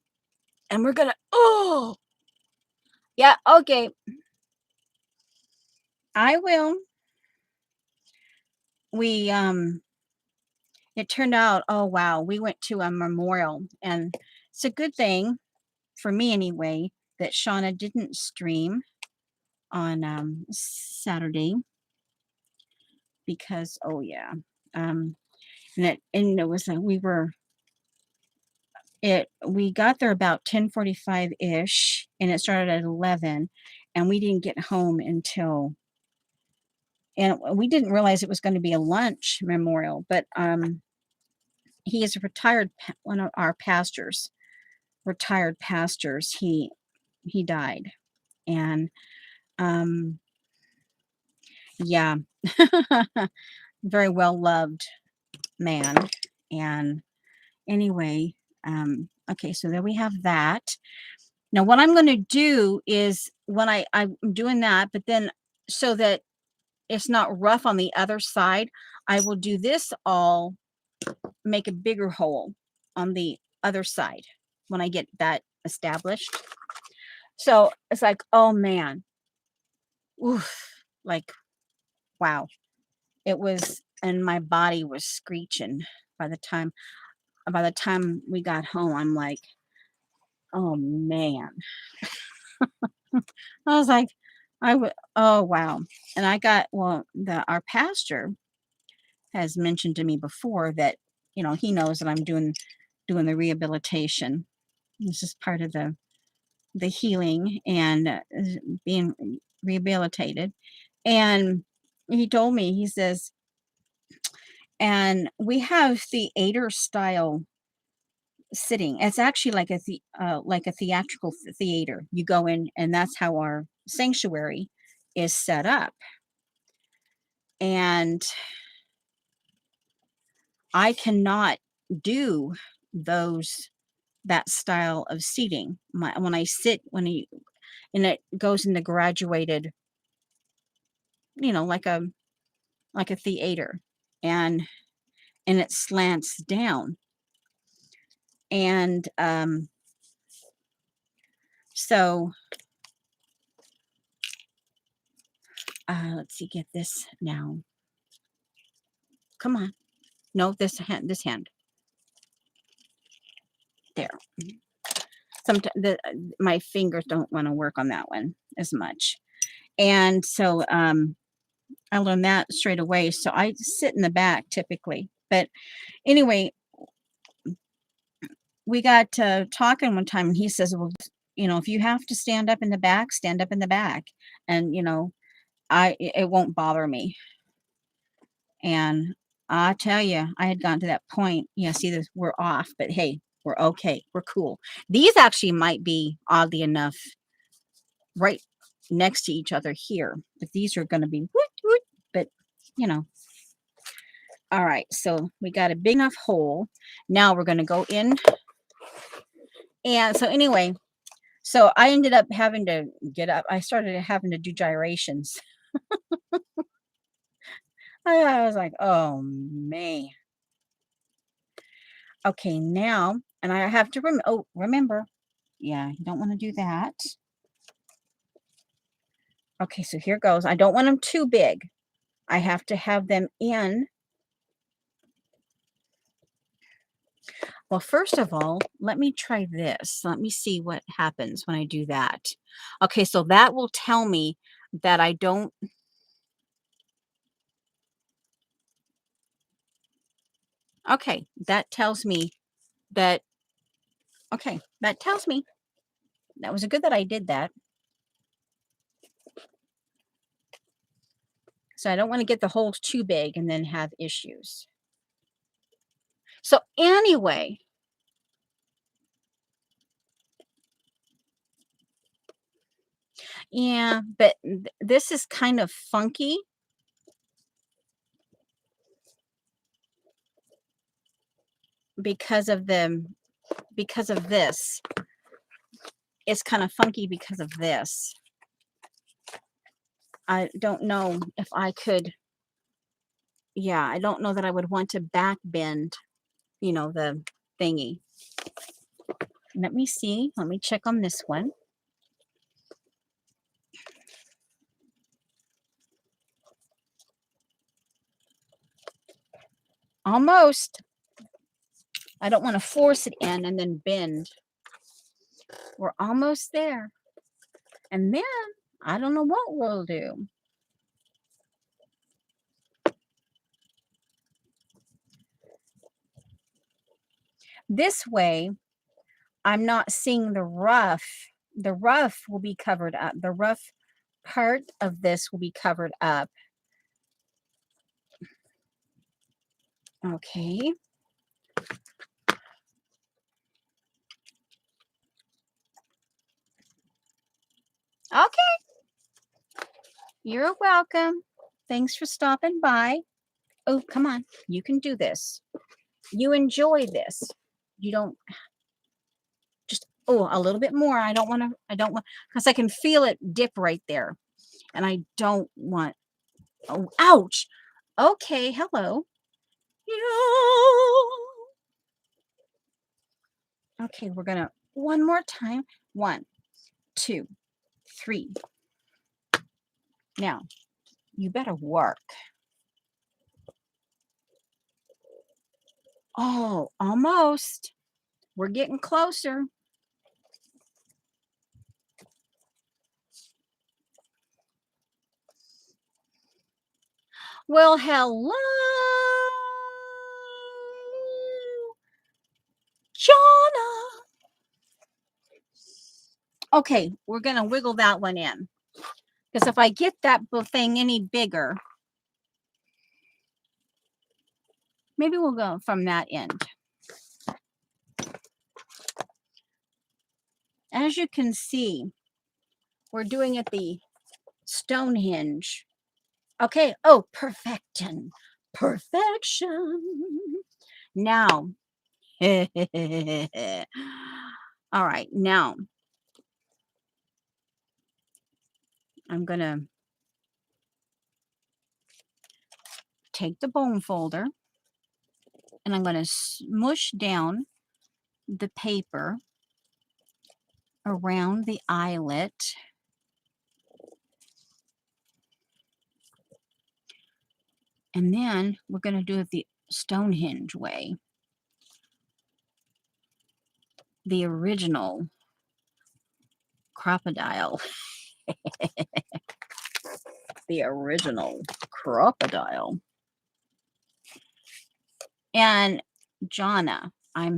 And we're gonna, oh, yeah, okay. I will. We, it turned out, oh wow, we went to a memorial, and it's a good thing for me anyway that Shauna didn't stream on Saturday, because oh yeah, and it was we got there about 10:45 ish, and it started at 11, and we didn't get home until, and we didn't realize it was going to be a lunch memorial, but he is a retired one of our pastors, retired pastors. He died, and um yeah, very well loved man. And anyway, okay, so there we have that. Now what I'm going to do is, when I'm doing that, but then so that it's not rough on the other side, I will do this all, make a bigger hole on the other side when I get that established. So it's like, oh man, oof, like wow. It was, and my body was screeching by the time we got home. I'm like, oh man. I was like, oh wow. And I got, well, our pastor has mentioned to me before that, he knows that I'm doing the rehabilitation. This is part of the healing and being rehabilitated. And he told me, he says, and we have theater style sitting. It's actually like a theatrical theater. You go in, and that's how our sanctuary is set up. And I cannot do that style of seating. When I sit, and it goes in the graduated, like a theater, and it slants down. And so let's see, get this now. Come on. No, this hand. There. Sometimes my fingers don't want to work on that one as much. And so I learned that straight away. So I sit in the back typically. But anyway, we got talking one time, and he says, well, if you have to stand up in the back, stand up in the back. And, it won't bother me. And I tell you, I had gotten to that point. Yeah, see this, we're off, but hey, we're okay. We're cool. These actually might be, oddly enough, right next to each other here, but these are going to be woot, woot, but all right, so we got a big enough hole. Now we're going to go in. And so anyway, so I ended up having to get up. I started having to do gyrations. I was like, oh man. Okay, now, and I have to remember, yeah, you don't want to do that. Okay, so here goes. I don't want them too big. I have to have them in. Well, first of all, let me try this. Let me see what happens when I do that. Okay, so that will tell me that I don't. Okay, that tells me that. Okay, that tells me that was good that I did that. So I don't want to get the holes too big and then have issues. So anyway, yeah, but this is kind of funky because of this. It's kind of funky because of this. I don't know if I could. yeah, I don't know that I would want to back bend, the thingy. Let me see. Let me check on this one. Almost. I don't want to force it in and then bend. We're almost there. And then I don't know what we'll do. This way, I'm not seeing the rough. The rough will be covered up. The rough part of this will be covered up. Okay. Okay. You're welcome. Thanks for stopping by. Oh, come on. You can do this. You enjoy this. You don't just, oh, a little bit more. I don't want, because I can feel it dip right there. And I don't want, oh, ouch. Okay. Hello. Okay. We're going to, one more time. 1, 2, 3. Now, you better work. Oh, almost. We're getting closer. Well, hello, Jonna. Okay, we're going to wiggle that one in. Because if I get that thing any bigger, maybe we'll go from that end. As you can see, we're doing it the Stonehenge. Okay. Oh, perfection. Perfection. Now. All right. Now, I'm going to take the bone folder and I'm going to smush down the paper around the eyelet. And then we're going to do it the Stonehenge way. The original crocodile. The original crocodile. And Jonna, I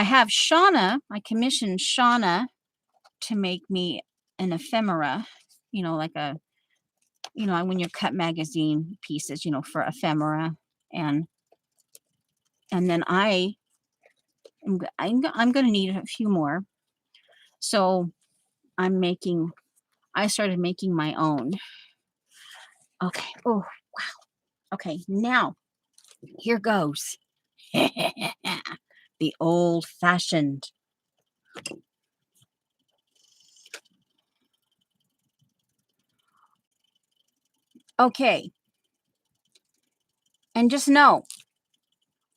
have Shauna, I commissioned Shauna to make me an ephemera, like a, when you cut magazine pieces, for ephemera. And then I'm going to need a few more. So I started making my own. Okay. Oh, wow. Okay. Now, here goes. The old-fashioned. Okay. And just know,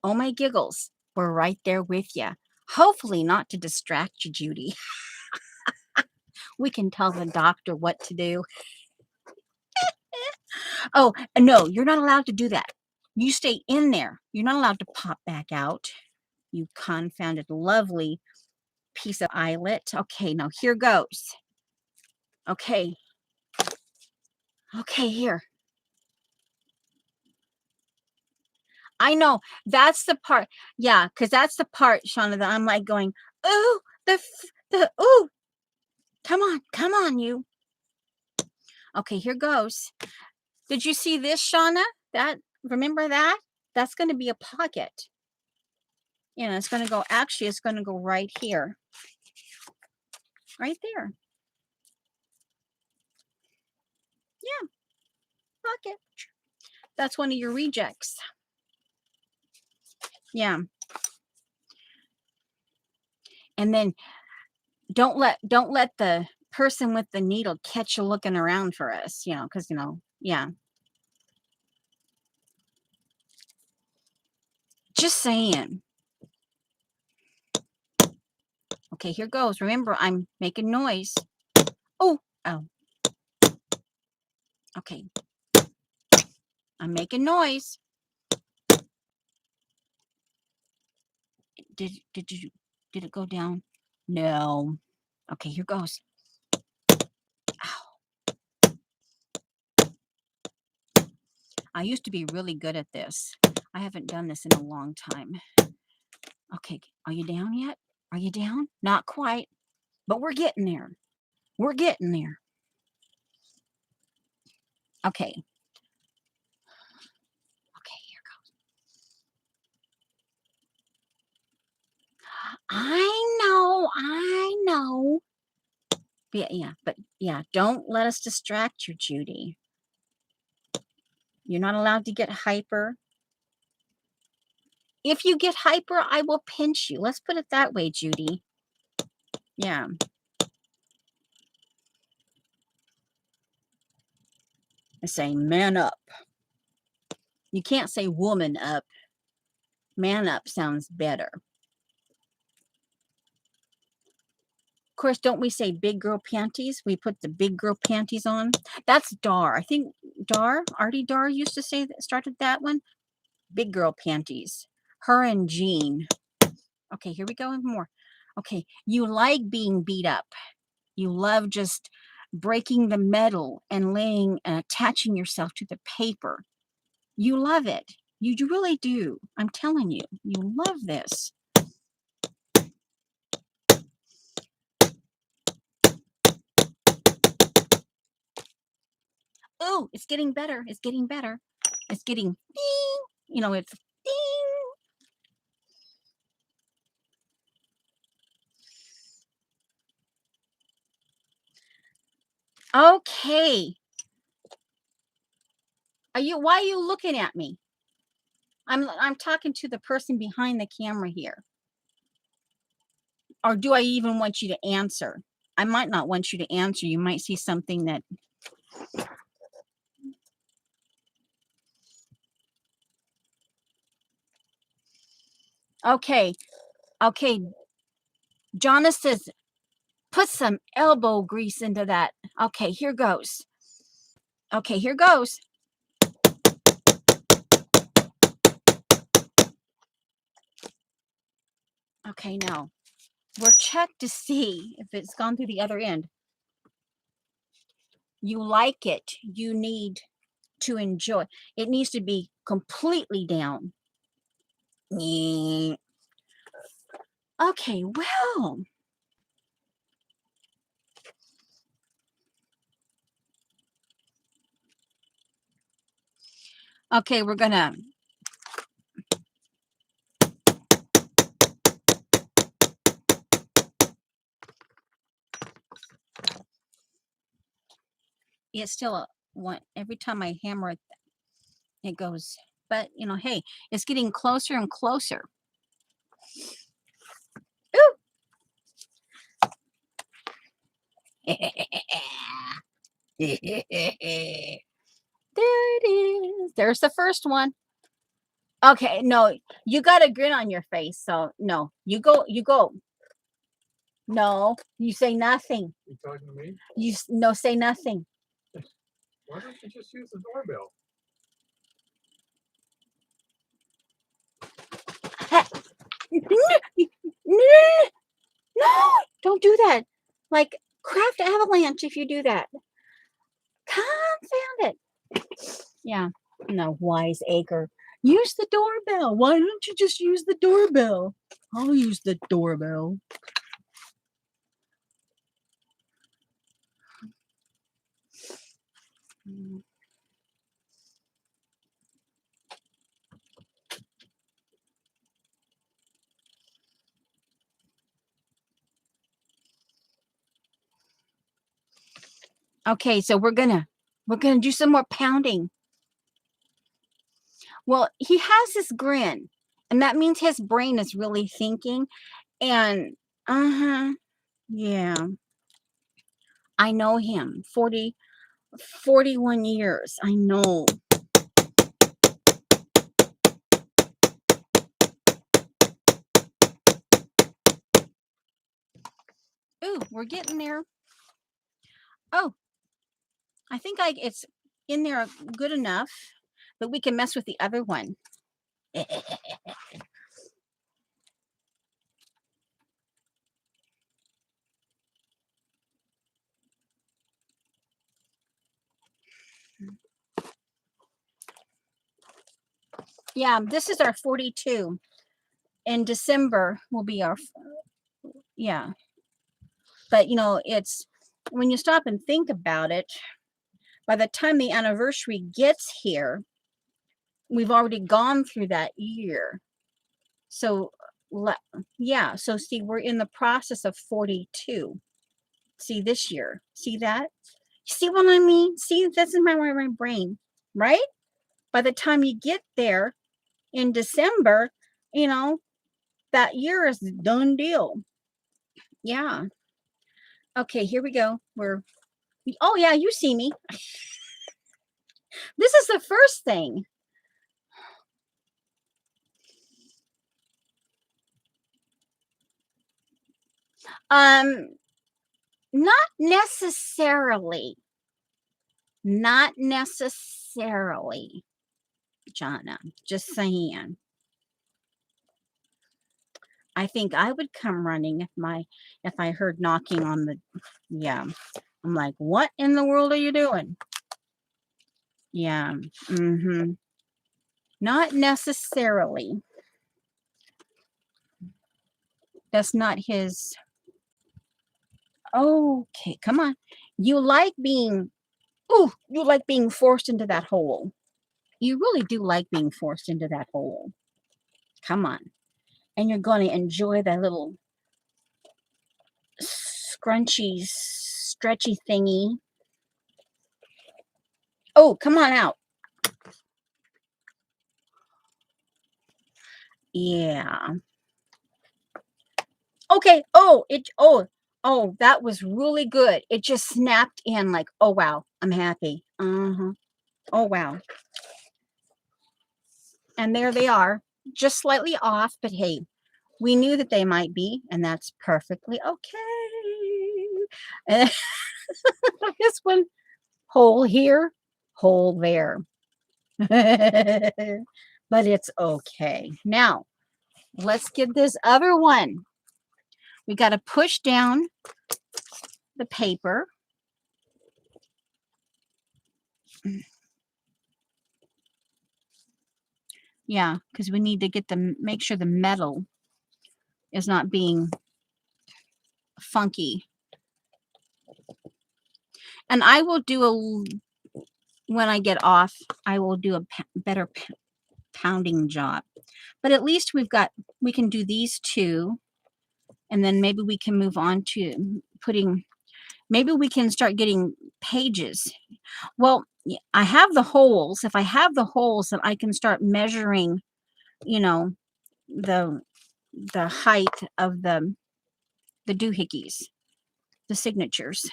oh my giggles, we're right there with you. Hopefully not to distract you, Judy. We can tell the doctor what to do. Oh, no, you're not allowed to do that. You stay in there. You're not allowed to pop back out. You confounded lovely piece of eyelet. Okay, now here goes. Okay. Okay, here. I know. That's the part. Yeah, because that's the part, Shauna, that I'm like going, oh, oh, come on, you. Okay, here goes. Did you see this, Shauna? Remember that? That's going to be a pocket. It's going to go, actually, it's going to go right here. Right there. Yeah, pocket. That's one of your rejects. Yeah. And then don't let the person with the needle catch you looking around for us, because, yeah. Just saying. Okay, here goes. Remember, I'm making noise. Oh. Okay. I'm making noise. Did it go down? No. Okay, here goes. Ow. I used to be really good at this. I haven't done this in a long time. Okay, are you down yet? Are you down? Not quite, but we're getting there. We're getting there. Okay. Okay, here goes. I know. But don't let us distract you, Judy. You're not allowed to get hyper. If you get hyper, I will pinch you. Let's put it that way, Judy. Yeah. I say man up. You can't say woman up. Man up sounds better. Of course, don't we say big girl panties? We put the big girl panties on. That's Dar. I think Artie Dar used to say that, started that one. Big girl panties. Her and Jean. Okay, here we go with more. Okay, you like being beat up. You love just breaking the metal and laying and attaching yourself to the paper. You love it. You really do. I'm telling you, you love this. Oh, it's getting better. It's getting better. It's getting ding. You know, it's ding. Okay. Why are you looking at me? I'm talking to the person behind the camera here. Or do I even want you to answer? I might not want you to answer. You might see something that. Okay. Jonas says, put some elbow grease into that. Okay, here goes. Okay, here goes. Okay, now we're checked to see if it's gone through the other end. You like it. You need to enjoy. It needs to be completely down. Okay, well. Okay, we're gonna. It's still a one. Every time I hammer it, it goes. But hey, it's getting closer and closer. Ooh. There it is. There's the first one. Okay, no, you got a grin on your face, so no, you go. No, you say nothing. You talking to me? No, say nothing. Why don't you just use the doorbell? No, don't do that. Like craft avalanche if you do that. Confound it. Yeah, no, wise acre. Use the doorbell. Why don't you just use the doorbell? I'll use the doorbell. Okay, so we're gonna do some more pounding. Well, he has this grin, and that means his brain is really thinking. And yeah, I know him. 41 years. I know. Ooh, we're getting there. Oh, I think it's in there good enough, but we can mess with the other one. Yeah, this is our 42. In December will be our, yeah. But, you know, it's, when you stop and think about it, by the time the anniversary gets here, we've already gone through that year. So, yeah. So, see, we're in the process of 42. See, this year. See that? See what I mean? See, this is my brain, right? By the time you get there in December, you know, that year is done deal. Yeah. Okay, here we go. Oh yeah, you see me. This is the first thing. Um, not necessarily. Not necessarily, Jonna. Just saying. I think I would come running if I heard knocking on the, yeah. I'm like, what in the world are you doing? Yeah. Mm-hmm. Not necessarily. That's not his. Okay, come on. You like being, you like being forced into that hole. You really do like being forced into that hole. Come on. And you're going to enjoy that little scrunchy, stretchy thingy. Oh, come on out. Yeah. Okay. Oh, that was really good. It just snapped in like, oh, wow. I'm happy. Uh-huh. Oh, wow. And there they are, just slightly off, but hey, we knew that they might be, and that's perfectly okay. And this one, hole here, hole there. But it's okay. Now, let's get this other one. We got to push down the paper. Yeah, because we need to make sure the metal is not being funky. And I will do when I get off, I will do a better pounding job. But at least we can do these two, and then maybe we can move on to maybe we can start getting pages. Well, I have the holes. If I have the holes, then I can start measuring, you know, the height of the doohickeys, the signatures.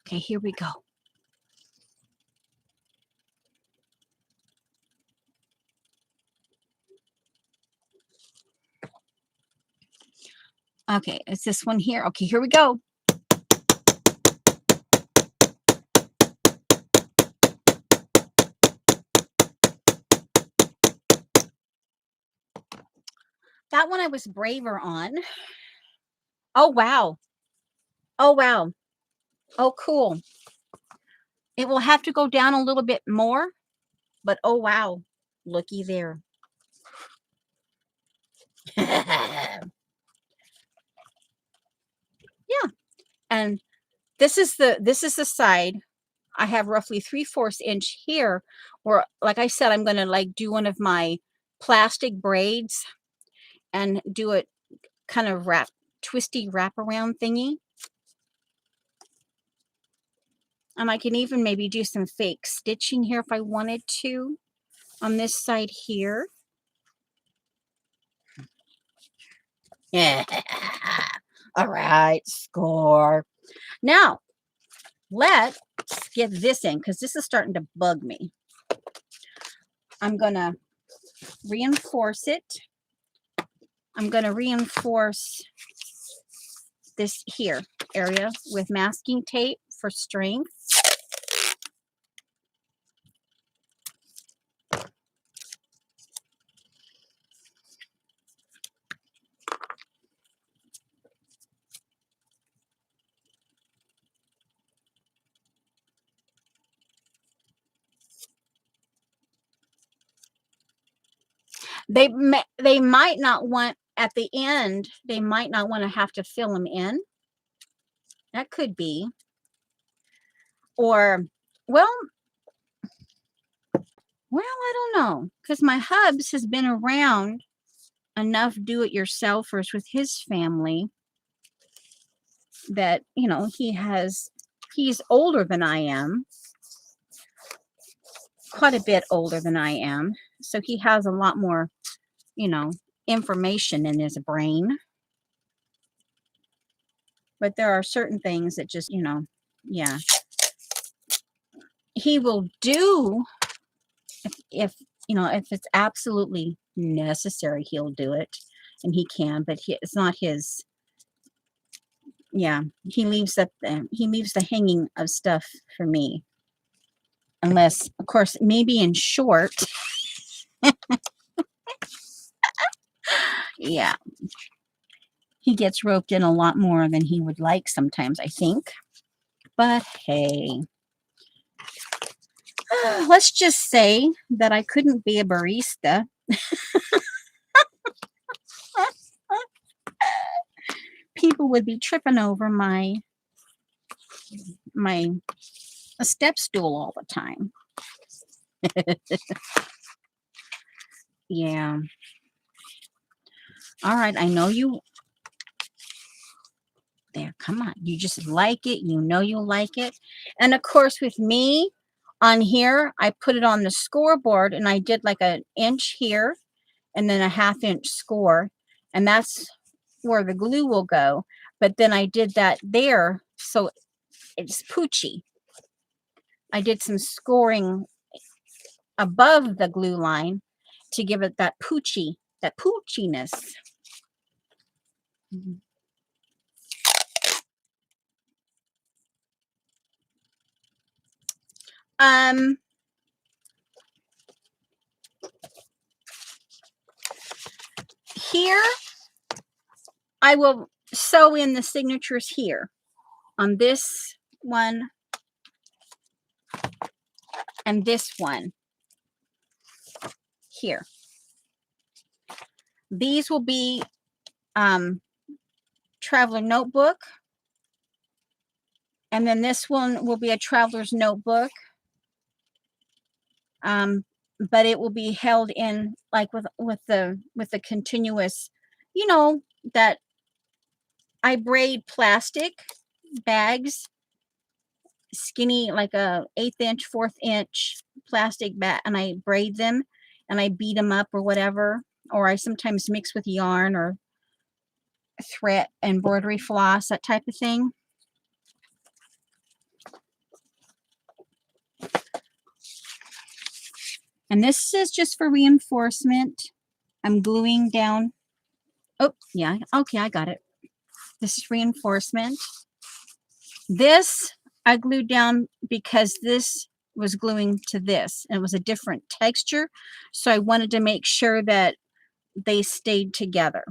Okay, here we go. Okay, it's this one here. Okay, here we go. That one I was braver on. Oh, wow. Oh, wow. Oh, cool. It will have to go down a little bit more, but oh, wow. Looky there. Yeah. And this is the side. I have roughly 3/4 inch here where, like I said, I'm going to like do one of my plastic braids and do it kind of twisty wraparound thingy. And I can even maybe do some fake stitching here if I wanted to on this side here. Yeah. All right, score. Now, let's get this in because this is starting to bug me. I'm going to reinforce it. I'm going to reinforce this here area with masking tape for strength. They might not want, at the end, they might not want to have to fill them in. That could be. Or, well, I don't know. Because my hubs has been around enough do-it-yourselfers with his family that, you know, he's older than I am. Quite a bit older than I am. So he has a lot more, you know, information in his brain. But there are certain things that just, you know, yeah. He will do if you know, if it's absolutely necessary, he'll do it, and he can, but it's not his. Yeah, he leaves the hanging of stuff for me. Unless, of course, maybe in short. Yeah. He gets roped in a lot more than he would like sometimes, I think. But hey. Let's just say that I couldn't be a barista. People would be tripping over my step stool all the time. Yeah. All right. I know you. There, come on. You just like it. You know you like it. And of course, with me on here, I put it on the scoreboard and I did like an inch here and then a 1/2 inch score. And that's where the glue will go. But then I did that there. So it's poochy. I did some scoring above the glue line to give it that poochiness. Here I will sew in the signatures here on this one and this one here. These will be traveler notebook, and then this one will be a traveler's notebook, but it will be held in like with the continuous, you know, that I braid plastic bags, skinny, like a 1/8 inch, 1/4 inch plastic bag, and I braid them and I beat them up or whatever, or I sometimes mix with yarn or thread, embroidery floss, that type of thing. And this is just for reinforcement. I'm gluing down. Oh, yeah. Okay, I got it. This is reinforcement. This I glued down because this was gluing to this. And it was a different texture. So I wanted to make sure that they stayed together.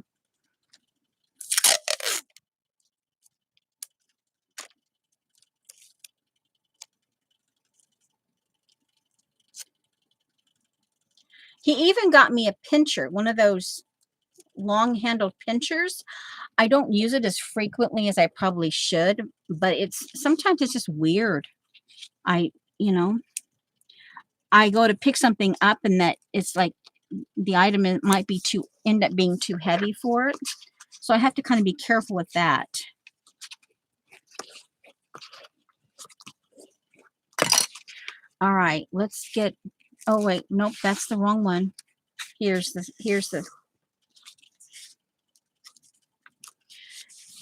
He even got me a pincher, one of those long-handled pinchers. I don't use it as frequently as I probably should, but sometimes it's just weird. You know, I go to pick something up and that it's like the item might be end up being too heavy for it. So I have to kind of be careful with that. All right, let's get, oh wait, nope, that's the wrong one. Here's the,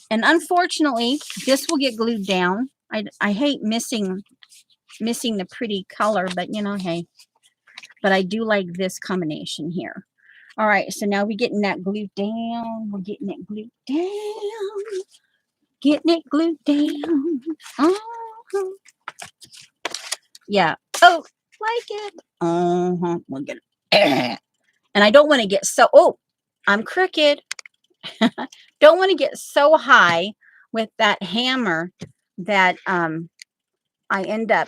and unfortunately, this will get glued down. I hate missing the pretty color, but you know, hey. but I do like this combination here. All right, so now we're getting that glued down. We're getting it glued down. Getting it glued down. Uh-huh. Yeah. Oh, like it. Uh-huh. We'll get it. And I don't want to get so, oh, I'm crooked. Don't want to get so high with that hammer that I end up.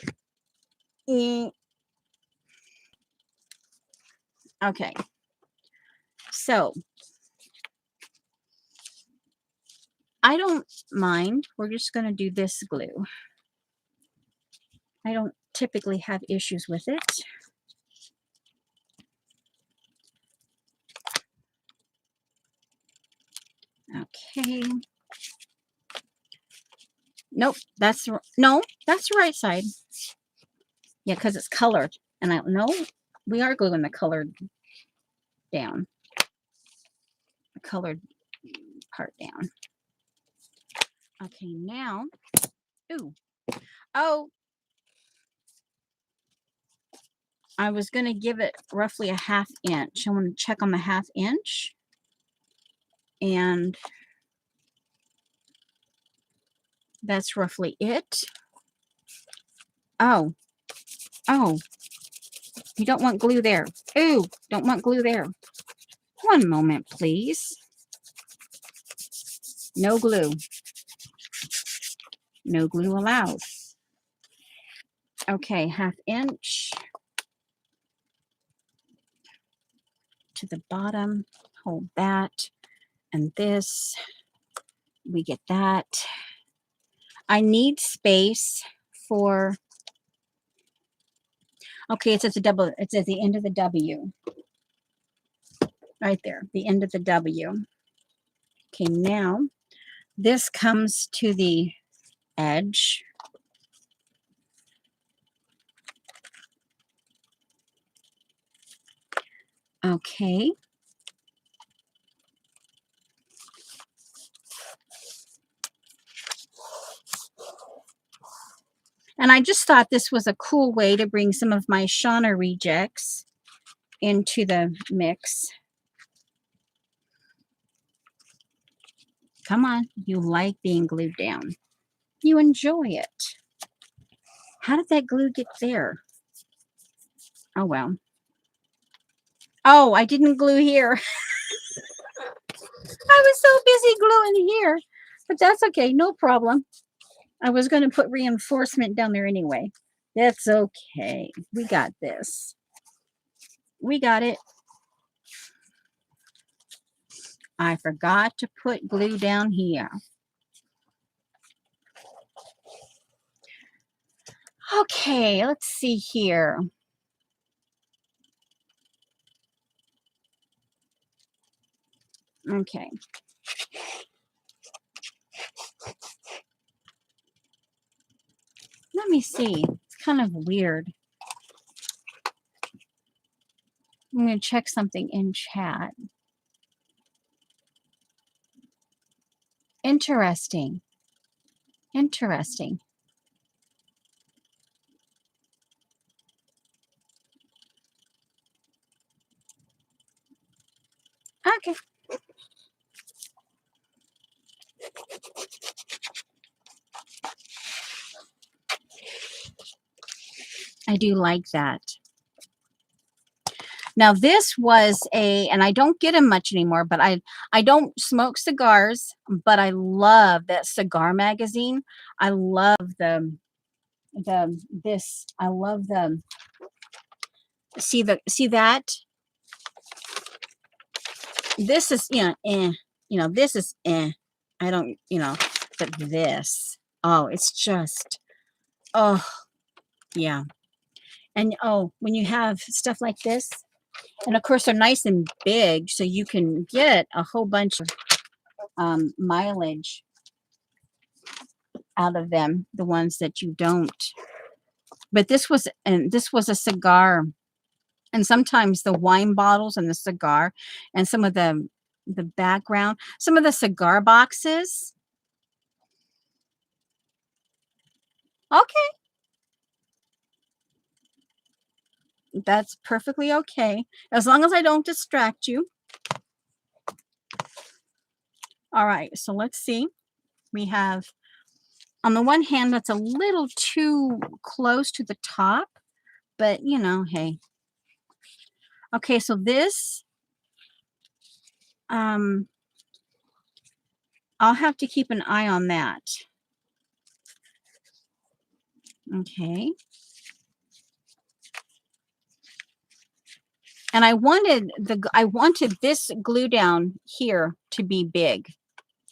Okay. So I don't mind. We're just going to do this glue. I don't typically have issues with it. Okay. Nope, that's the right side. Yeah, because it's colored. And I know we are gluing the colored down. The colored part down. Okay, now. Ooh. Oh. I was going to give it roughly a 1/2 inch. I want to check on the 1/2 inch. And that's roughly it. Oh. Oh. You don't want glue there. Ooh, don't want glue there. One moment, please. No glue. No glue allowed. Okay, 1/2 inch to the bottom. Hold that. And this. We get that. I need space for. Okay, it's at the double. It's at the end of the W. Right there, the end of the W. Okay, now this comes to the edge. Okay. And I just thought this was a cool way to bring some of my Shauna rejects into the mix. Come on, you like being glued down. You enjoy it. How did that glue get there? Oh, well. Oh, I didn't glue here. I was so busy gluing here, but that's okay. No problem. I was going to put reinforcement down there anyway. That's okay. We got this. We got it. I forgot to put glue down here. Okay, let's see here. Okay. Let me see. It's kind of weird. I'm going to check something in chat. Interesting. Interesting. Okay. I do like that. Now this was and I don't get them much anymore, but I don't smoke cigars, but I love that cigar magazine. I love I love see that? This is, this is I don't, but this, oh, it's just, oh, yeah. And oh, when you have stuff like this, and of course they're nice and big, so you can get a whole bunch of mileage out of them, the ones that you don't. But this was a cigar, and sometimes the wine bottles and the cigar and some of the background, some of the cigar boxes. Okay. That's perfectly okay, as long as I don't distract you. All right, so let's see. We have, on the one hand, that's a little too close to the top, but you know, hey. Okay, so this, I'll have to keep an eye on that. Okay. And I wanted this glue down here to be big.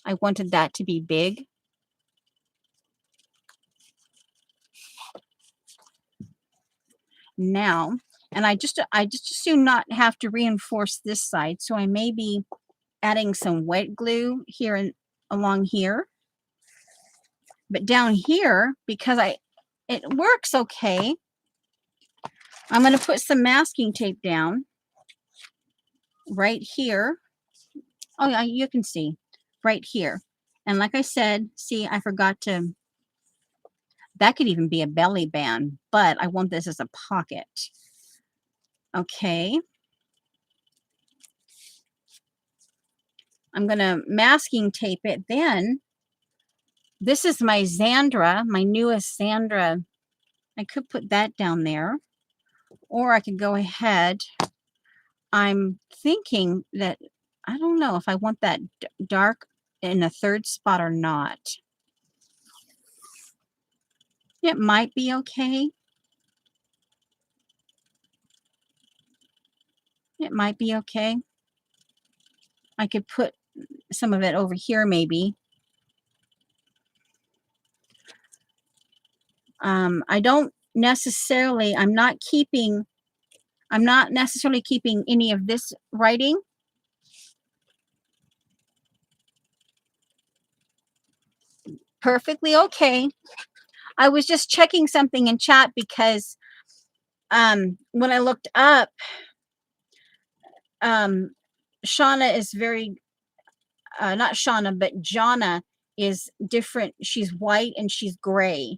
I wanted that to be big. Now, and I just do not have to reinforce this side, so I may be adding some wet glue here and along here. But down here, because it works okay, I'm going to put some masking tape down right here. Oh yeah, you can see right here. And like I said, see, I forgot to, that could even be a belly band, but I want this as a pocket. Okay. I'm going to masking tape it. Then this is my Xandra, my newest Xandra. I could put that down there, or I could go ahead. I'm thinking that, I don't know if I want that dark in a third spot or not. It might be okay. It might be okay. I could put some of it over here maybe. I don't necessarily, I'm not necessarily keeping any of this writing. Perfectly okay. I was just checking something in chat because when I looked up, Shauna is very, not Shauna, but Jonna is different. She's white and she's gray.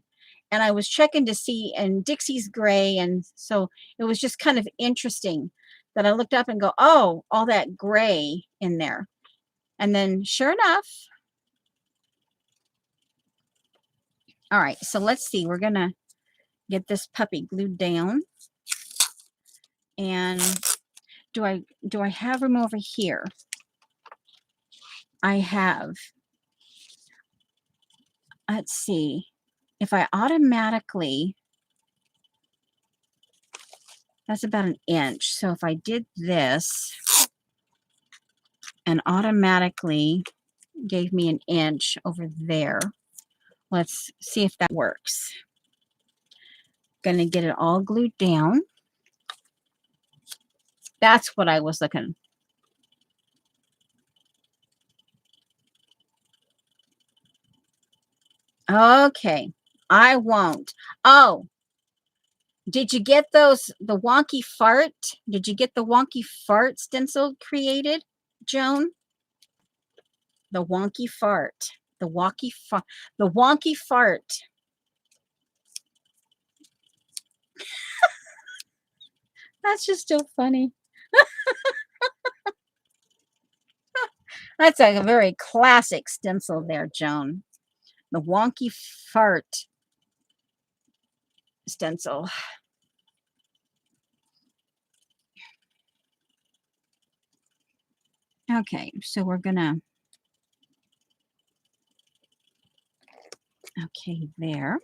And I was checking to see, and Dixie's gray. And so it was just kind of interesting that I looked up and go, oh, all that gray in there. And then sure enough, all right, so let's see. We're going to get this puppy glued down. And do I have room over here? I have. Let's see. If I automatically, that's about an inch. So if I did this and automatically gave me an inch over there, let's see if that works. Gonna get it all glued down. That's what I was looking. Okay, I won't. Oh, did you get those, the wonky fart? Did you get the wonky fart stencil created, Joan? The wonky fart. The wonky fart. The wonky fart. That's just still funny. That's a very classic stencil there, Joan. The wonky fart stencil. Okay, so we're gonna, okay, there.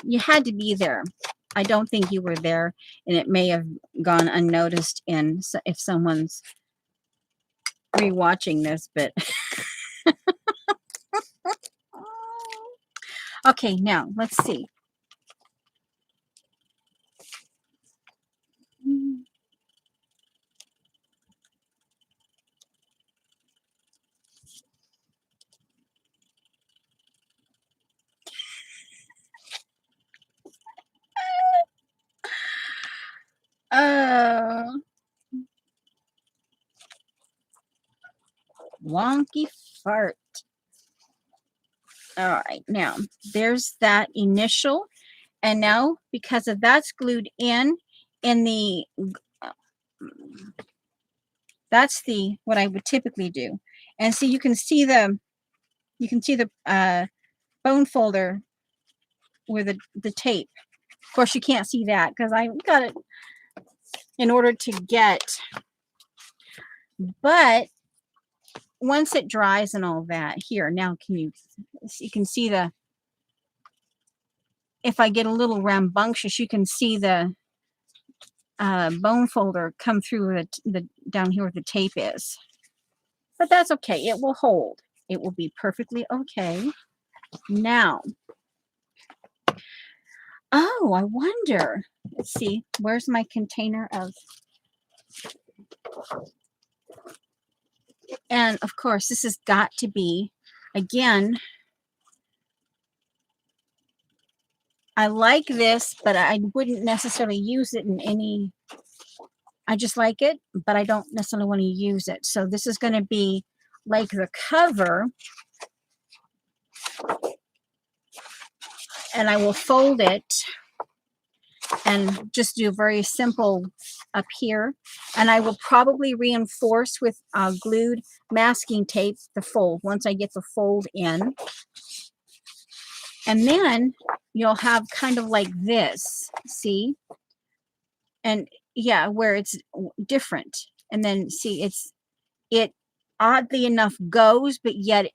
You had to be there. I don't think you were there, and it may have gone unnoticed in if someone's rewatching this, but okay, now let's see. Wonky fart. All right, now there's that initial, and now because of that's glued in the, that's the what I would typically do. And see, you can see the bone folder with the tape. Of course, you can't see that because I got it in order to get, but once it dries and all that, here, now you can see the, if I get a little rambunctious, you can see the bone folder come through the down here where the tape is. But that's okay. It will hold. It will be perfectly okay. Now, oh, I wonder. Let's see. Where's my container of... And of course, this has got to be, again, I like this, but I wouldn't necessarily use it in any... I just like it, but I don't necessarily want to use it. So this is going to be like the cover, and I will fold it and just do very simple up here. And I will probably reinforce with glued masking tape the fold once I get the fold in. And then you'll have kind of like this, see? And yeah, where it's different. And then see, it oddly enough goes, but yet,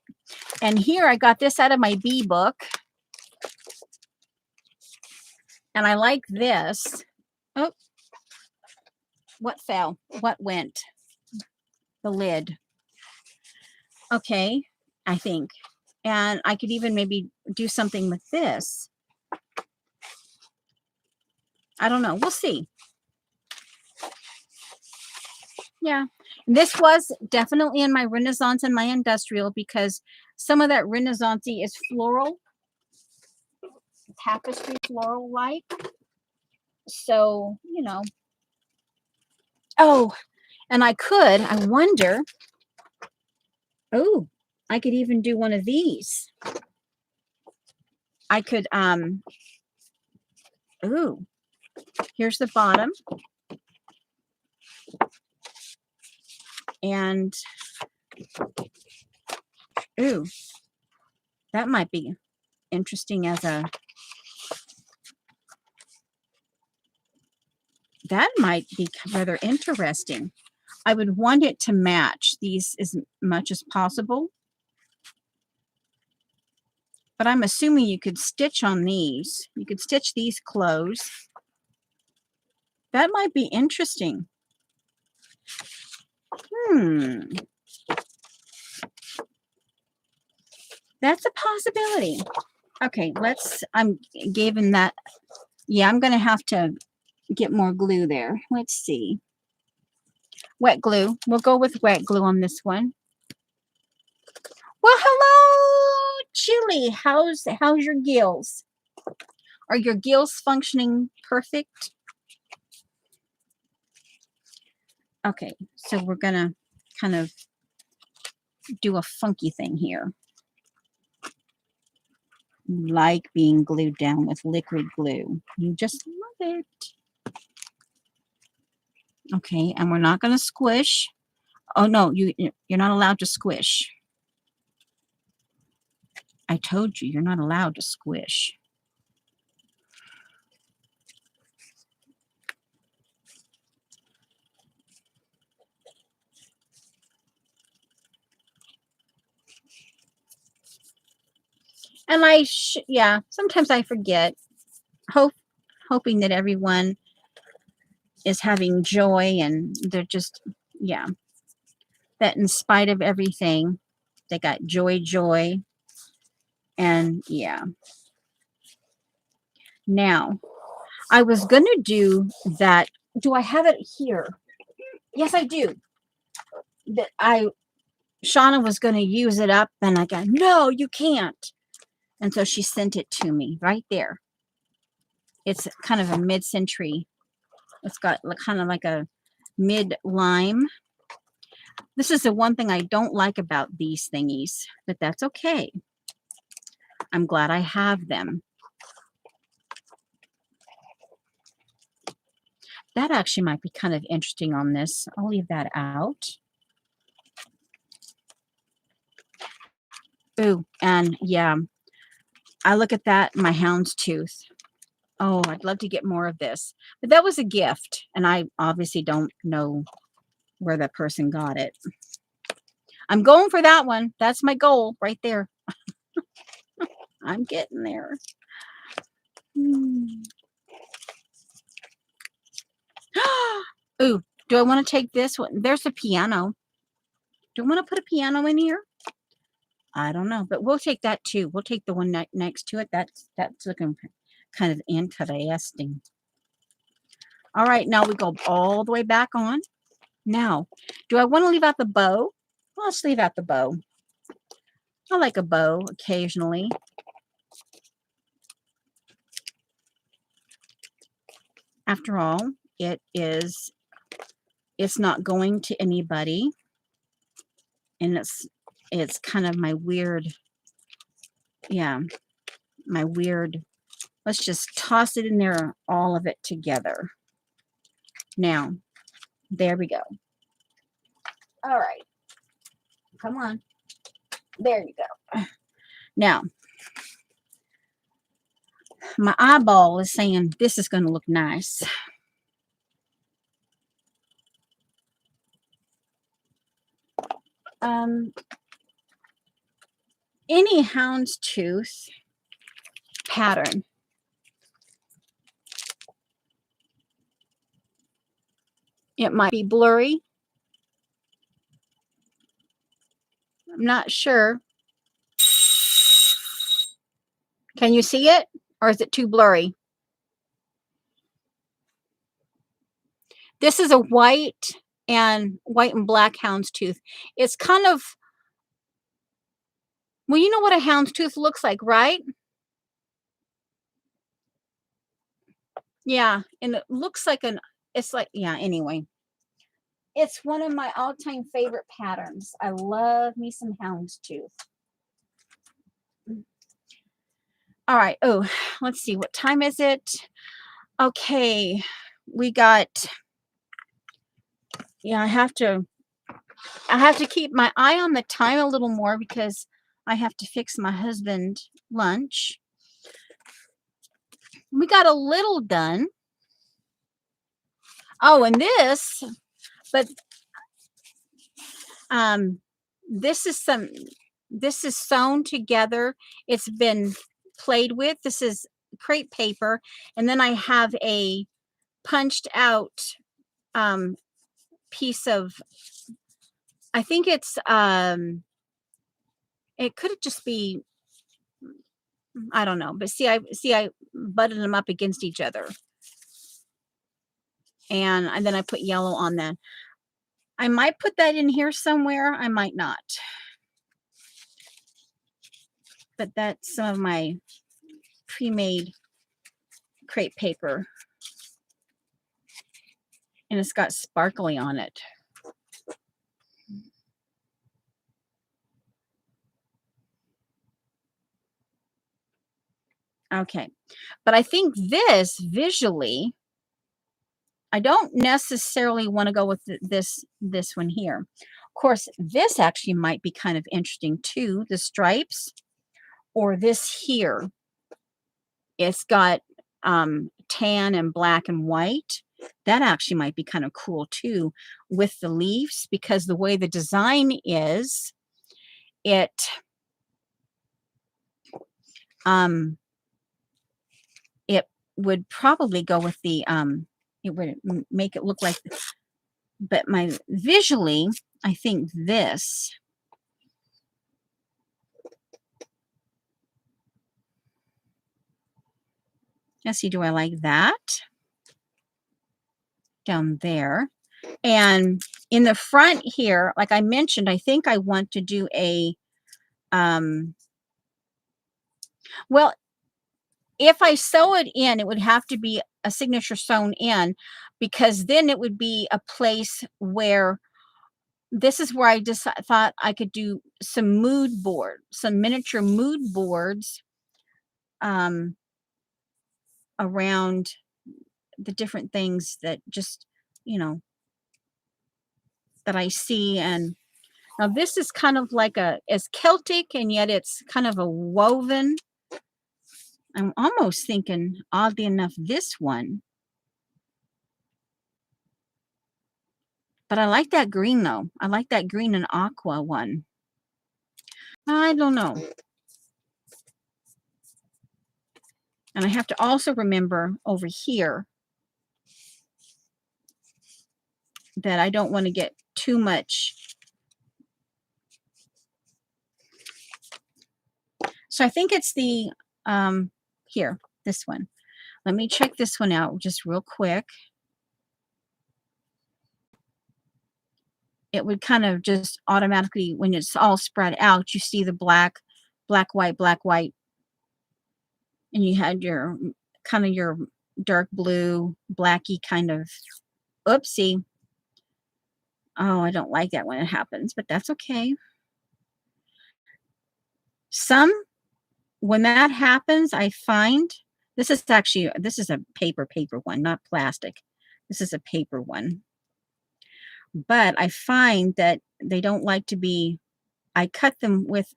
and here I got this out of my bee book. And I like this. Oh, what fell? What went? The lid. Okay, I think. And I could even maybe do something with this. I don't know. We'll see. Yeah. This was definitely in my Renaissance and my Industrial because some of that Renaissance-y is floral. Tapestry floral-like. So, you know. Oh, and I wonder, oh, I could even do one of these. I could, ooh, here's the bottom. And, ooh, that might be interesting as a, that might be rather interesting. I would want it to match these as much as possible. But I'm assuming you could stitch on these. You could stitch these closed. That might be interesting. That's a possibility. Okay, I'm giving that, yeah, I'm going to have to get more glue there. Let's see. Wet glue. We'll go with wet glue on this one. Well, hello, Chili. How's your gills? Are your gills functioning perfect? Okay, so we're gonna kind of do a funky thing here. Like being glued down with liquid glue. You just love it. Okay, and we're not gonna squish. Oh no, you're not allowed to squish. I told you, you're not allowed to squish. And yeah, sometimes I forget. Hoping that everyone is having joy and they're just, yeah, that in spite of everything, they got joy. And yeah. Now, I was going to do that. Do I have it here? Yes, I do. That Shauna was going to use it up, and I got, no, you can't. And so she sent it to me right there. It's kind of a mid-century. It's got kind of like a mid-lime. This is the one thing I don't like about these thingies, but that's okay. I'm glad I have them. That actually might be kind of interesting on this. I'll leave that out. Ooh, and yeah, I look at that, my houndstooth. Oh, I'd love to get more of this. But that was a gift, and I obviously don't know where that person got it. I'm going for that one. That's my goal right there. I'm getting there. Ooh, do I want to take this one? There's a piano. Do I want to put a piano in here? I don't know, but we'll take that too. We'll take the one next to it. That's looking kind of interesting. All right, now we go all the way back on. Now, do I want to leave out the bow? Well, let's leave out the bow. I like a bow occasionally. After all, it's not going to anybody, and it's kind of my weird, yeah, my weird. Let's just toss it in there, all of it together. Now, there we go. All right, come on. There you go. Now, my eyeball is saying this is going to look nice. Any houndstooth pattern, it might be blurry. I'm not sure. Can you see it, or is it too blurry? This is a white and black houndstooth. It's kind of, well, you know what a houndstooth looks like, right? Yeah, and it looks like it's like, yeah, anyway. It's one of my all-time favorite patterns. I love me some houndstooth. All right. Oh, let's see. What time is it? Okay. We got, yeah, I have to keep my eye on the time a little more because I have to fix my husband lunch. We got a little done. Oh, and this, but this is sewn together. It's been played with. This is crepe paper, and then I have a punched out piece of, I think it's it could just be, I don't know, but see I butted them up against each other, and then I put yellow on them. I might put that in here somewhere. I might not. But that's some of my pre-made crepe paper. And it's got sparkly on it. Okay. But I think this visually, I don't necessarily want to go with this one here. Of course, this actually might be kind of interesting too, the stripes, or this here. It's got tan and black and white. That actually might be kind of cool too with the leaves, because the way the design is, it it would probably go with the it would make it look like, but visually, I think this, let's see, do I like that down there? And in the front here, like I mentioned, I think I want to do a well, if I sew it in, it would have to be a signature sewn in, because then it would be a place where this is where I just thought I could do some mood board, some miniature mood boards um, around the different things that just, you know, that I see. And now this is kind of like it's Celtic and yet it's kind of a woven. I'm almost thinking, oddly enough, this one. But I like that green though. I like that green and aqua one. I don't know. And I have to also remember over here that I don't want to get too much. So I think it's the, here, this one. Let me check this one out just real quick. It would kind of just automatically, when it's all spread out, you see the black, black, white, and you had your kind of your dark blue, blacky kind of, oopsie. Oh, I don't like that when it happens, but that's okay. When that happens, I find, this is a paper one, not plastic. This is a paper one. But I find that they don't like to be, I cut them with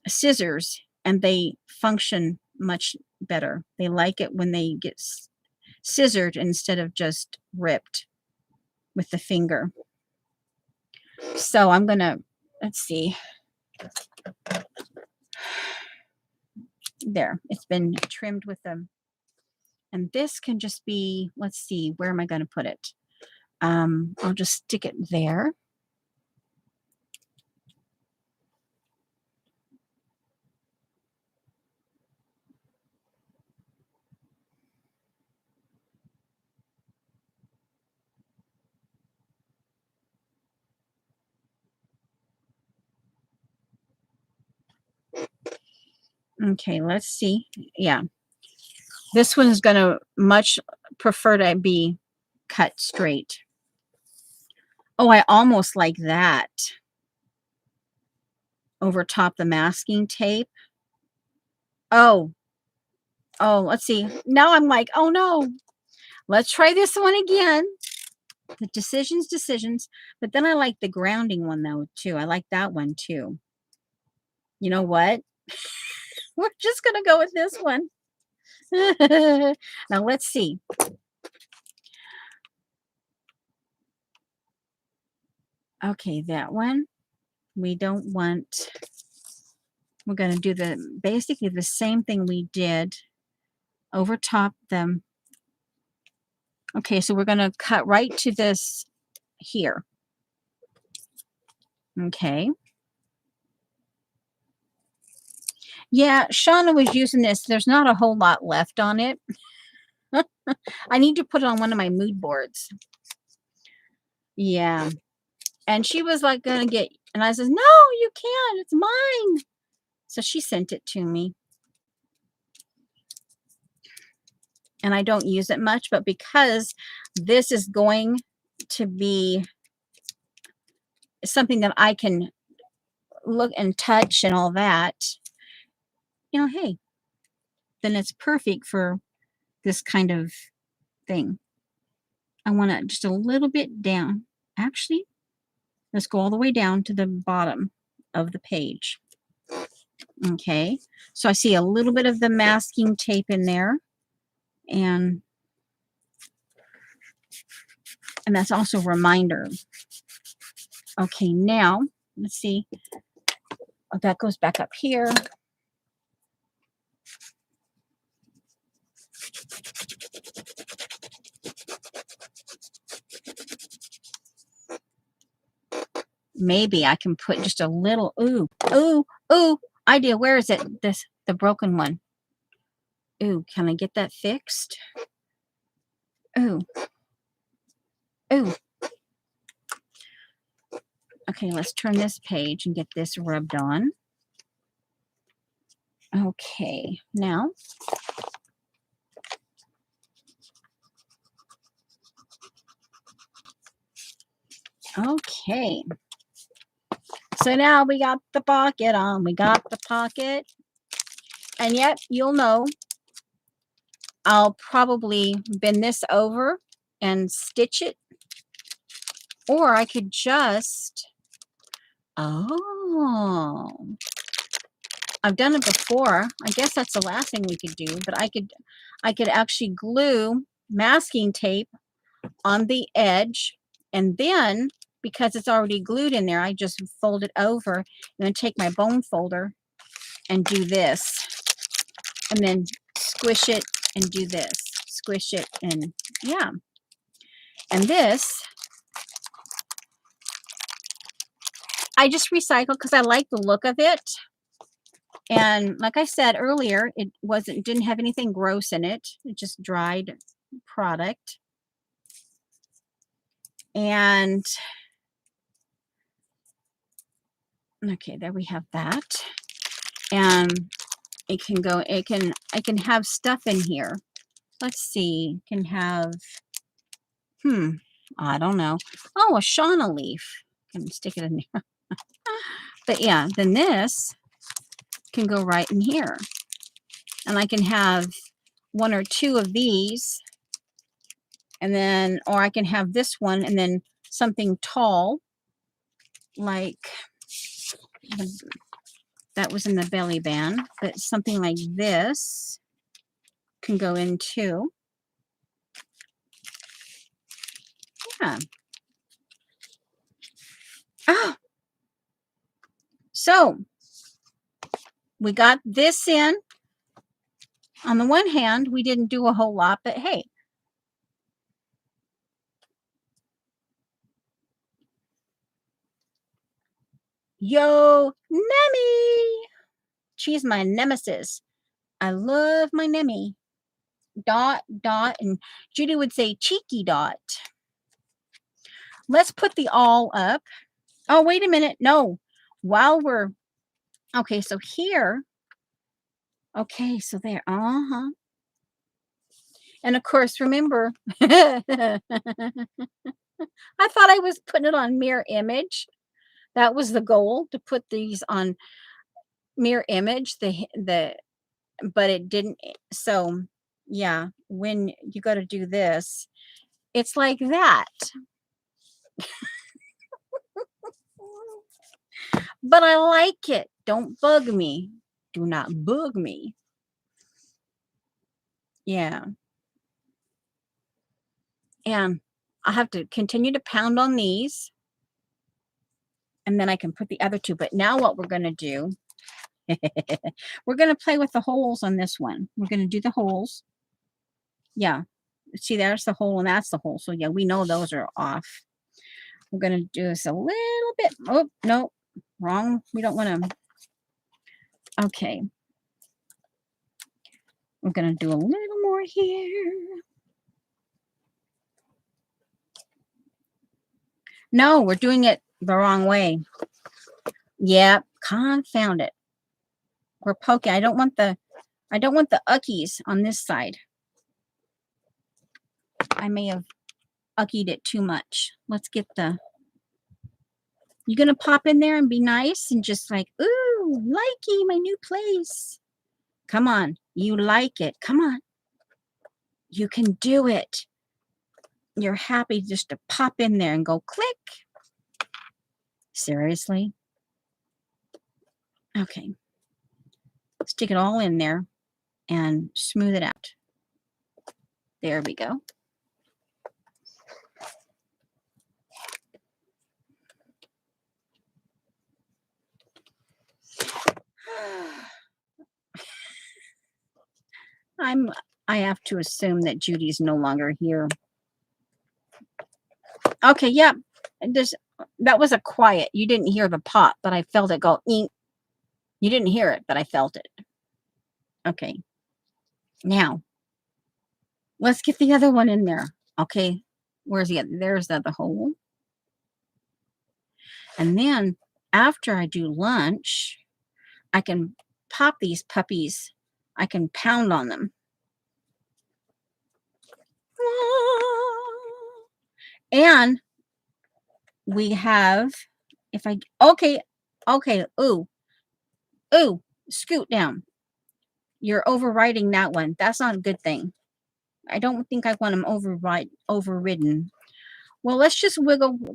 scissors and they function much better. They like it when they get scissored instead of just ripped with the finger. So I'm gonna, let's see. There, it's been trimmed with them. And this can just be, let's see, where am I going to put it? I'll just stick it there. Okay, let's see. Yeah. This one is going to much prefer to be cut straight. Oh, I almost like that. Over top the masking tape. Oh, let's see. Now I'm like, oh no. Let's try this one again. The decisions. But then I like the grounding one though too. I like that one too. You know what? We're just going to go with this one. Now let's see. Okay, that one we don't want. We're going to do basically the same thing we did over top them. Okay, so we're going to cut right to this here. Okay. Yeah, Shauna was using this. There's not a whole lot left on it. I need to put it on one of my mood boards. Yeah. And she was like going to get, and I said, no, you can't. It's mine. So she sent it to me. And I don't use it much, but because this is going to be something that I can look and touch and all that, you know, hey, then it's perfect for this kind of thing. I want it just a little bit down. Actually, let's go all the way down to the bottom of the page. Okay, so I see a little bit of the masking tape in there, and that's also a reminder. Okay, now let's see. Oh, that goes back up here. Maybe I can put just a little, ooh, idea. Where is it? The broken one. Ooh, can I get that fixed? Ooh. Okay, let's turn this page and get this rubbed on. Okay, now. Okay. Okay. So now we got the pocket on. We got the pocket. And yet, you'll know, I'll probably bend this over and stitch it. Or I could just, oh, I've done it before. I guess that's the last thing we could do, but I could actually glue masking tape on the edge, and then because it's already glued in there, I just fold it over and then take my bone folder and do this, and then squish it and do this, squish it, and yeah. And this I just recycle because I like the look of it. And like I said earlier, it didn't have anything gross in it. It just dried product. And okay, there we have that. And it can go, I can have stuff in here. Let's see, can have, I don't know. Oh, a shauna leaf. Can stick it in there. But yeah, then this can go right in here. And I can have one or two of these, and then, or I can have this one and then something tall, like that was in the belly band, but something like this can go in too. Yeah. Ah, so we got this in. On the one hand, we didn't do a whole lot, but hey. Yo, Nemi! She's my nemesis. I love my Nemi. Dot, Dot, and Judy would say cheeky Dot. Let's put the all up. Oh, wait a minute. No. While we're, okay, so here, okay, so there, and of course, remember, I thought I was putting it on mirror image. That was the goal, to put these on mirror image, but it didn't. So yeah, when you got to do this, it's like that. But I like it. Don't bug me. Do not bug me. Yeah. And I have to continue to pound on these, and then I can put the other two. But now what we're going to do, we're going to play with the holes on this one. We're going to do the holes. Yeah. See, there's the hole and that's the hole. So yeah, we know those are off. We're going to do this a little bit. Oh, no, wrong. We don't want to. Okay. We're going to do a little more here. No, we're doing it the wrong way. Yep, confound it. We're poking. I don't want the uckies on this side. I may have uckied it too much. Let's get the, you gonna pop in there and be nice and just like, ooh, likey, my new place. Come on, you like it. Come on. You can do it. You're happy just to pop in there and go click. Seriously? Okay. Stick it all in there and smooth it out. There we go. I have to assume that Judy's no longer here. Okay, yeah. That was a quiet. You didn't hear the pop, but I felt it go eek. You didn't hear it, but I felt it. Okay. Now, let's get the other one in there. Okay. Where's the other? There's the other hole. And then after I do lunch, I can pop these puppies. I can pound on them. And we have, if I, okay, ooh, scoot down. You're overriding that one. That's not a good thing. I don't think I want them overridden. Well, let's just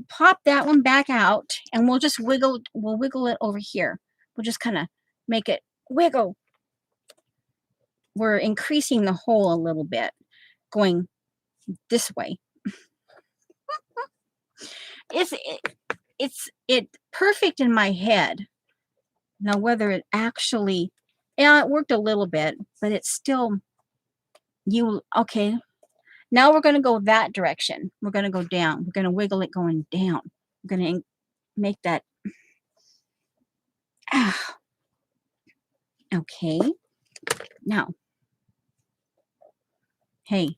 pop that one back out, and we'll wiggle it over here. We'll just kind of make it wiggle. We're increasing the hole a little bit, going this way. It's perfect in my head. Now, whether it actually, yeah, it worked a little bit, but it's still, okay. Now we're going to go that direction. We're going to go down. We're going to wiggle it going down. We're going to make that. Okay. Now, hey.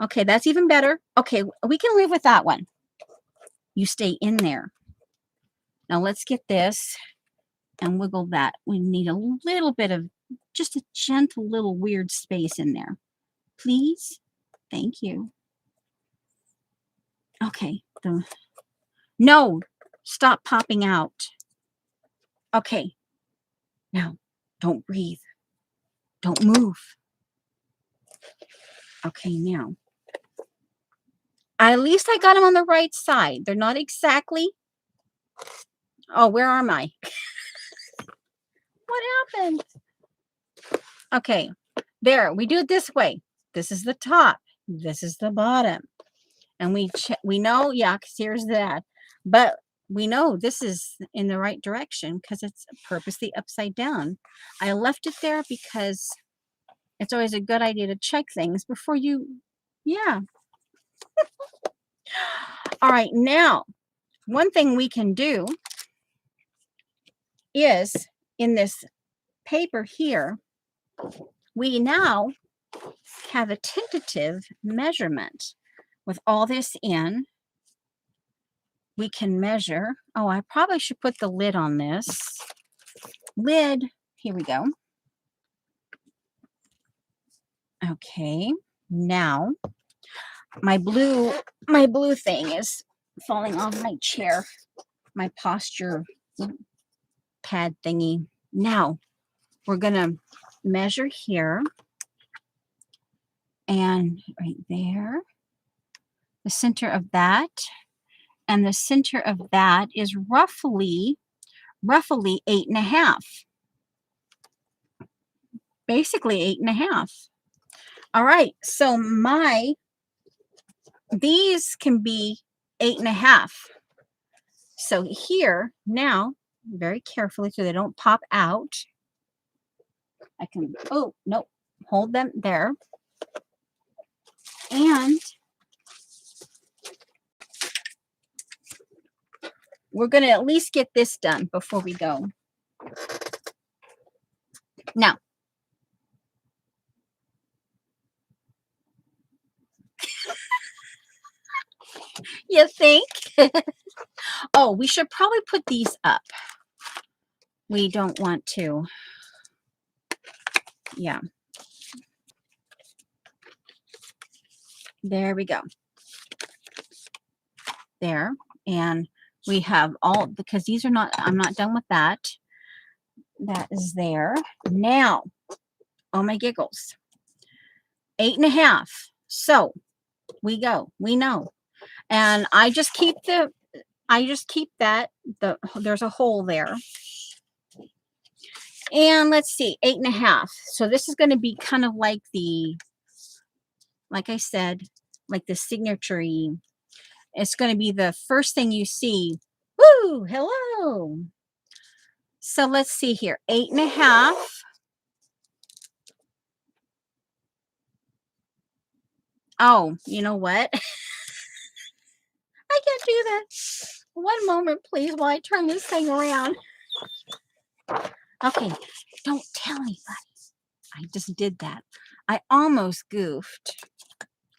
Okay, that's even better. Okay, we can live with that one. You stay in there. Now let's get this and wiggle that. We need a little bit of, just a gentle little weird space in there. Please. Thank you. Okay. No, stop popping out. Okay. Now, don't breathe. Don't move. Okay, now. At least I got them on the right side. They're not exactly. Oh, where am I? What happened? Okay, there. We do it this way. This is the top. This is the bottom. And we know, yeah, because here's that. But we know this is in the right direction because it's purposely upside down. I left it there because it's always a good idea to check things before you, yeah. All right, now, one thing we can do is in this paper here, we now have a tentative measurement. With all this in, we can measure. Oh, I probably should put the lid on this. Lid, here we go. Okay, now my blue thing is falling off my chair, my posture pad thingy. Now we're gonna measure here and right there, the center of that, and the center of that is roughly 8.5. Basically 8.5. All right, so these can be 8.5. So here now, very carefully so they don't pop out. I can, oh, nope, hold them there. And we're going to at least get this done before we go. Now, you think? Oh, we should probably put these up. We don't want to. Yeah. There we go. There. And we have all, because these are not, I'm not done with that. That is there. Now, oh my giggles. 8.5. So we go. We know. And I just keep that. There's a hole there. And let's see, 8.5. So this is going to be kind of like like I said, like the signature-y. It's going to be the first thing you see. Woo! Hello. So let's see here. 8.5. Oh, you know what? I can't do that. One moment, please, while I turn this thing around. Okay, don't tell anybody. I just did that. I almost goofed.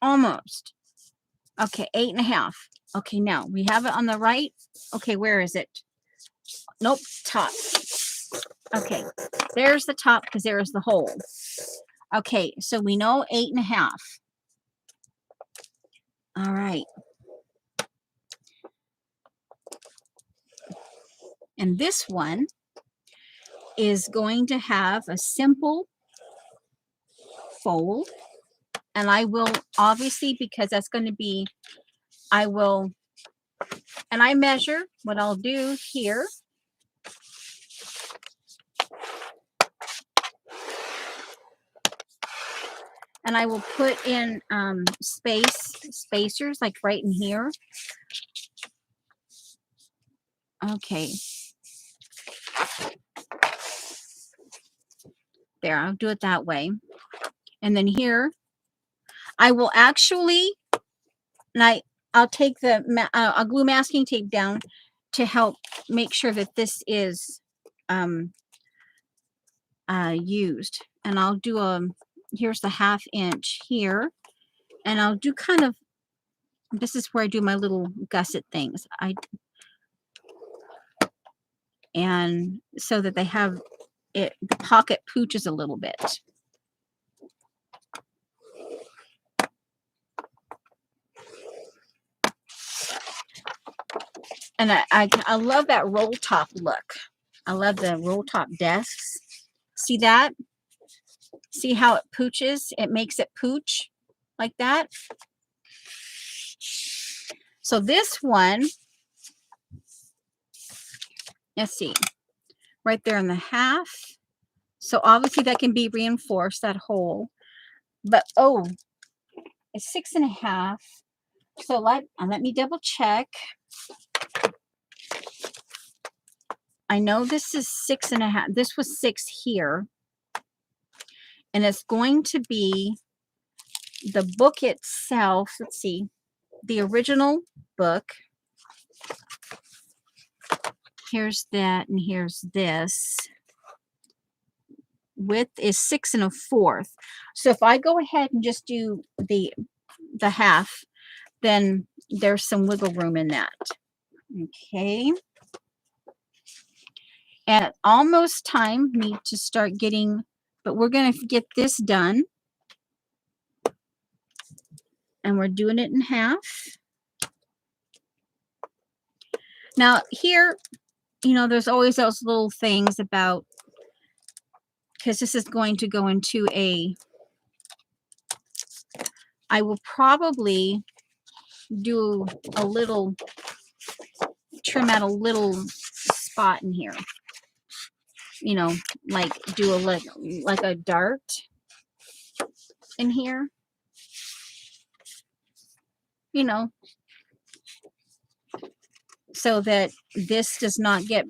Almost. Okay, 8.5. Okay, now we have it on the right. Okay, where is it? Nope, top. Okay, there's the top because there's the hole. Okay, so we know 8.5. All right. And this one is going to have a simple fold. And I will obviously, because that's going to be, I will, and I measure what I'll do here. And I will put in spacers like right in here. Okay. There, I'll do it that way. And then here, I will actually, and I'll take the, I'll glue masking tape down to help make sure that this is used. And I'll do here's the 1/2 inch here. And I'll do kind of, this is where I do my little gusset things. And so that they have it, the pocket pooches a little bit. And I love that roll top look. I love the roll top desks. See that? See how it pooches? It makes it pooch like that. So this one, let's see, right there in the 1/2. So obviously that can be reinforced, that hole. But oh, it's 6.5. So let me double check. I know this is 6.5. This was 6 here. And it's going to be the book itself. Let's see. The original book. Here's that, and here's this. Width is 6 1/4. So if I go ahead and just do the 1/2, then there's some wiggle room in that. Okay. And almost time me to start getting, but we're going to get this done. And we're doing it in 1/2. Now here, you know, there's always those little things about, because this is going to go into I will probably do a little, trim out a little spot in here. You know, like do like a dart in here. You know, so that this does not get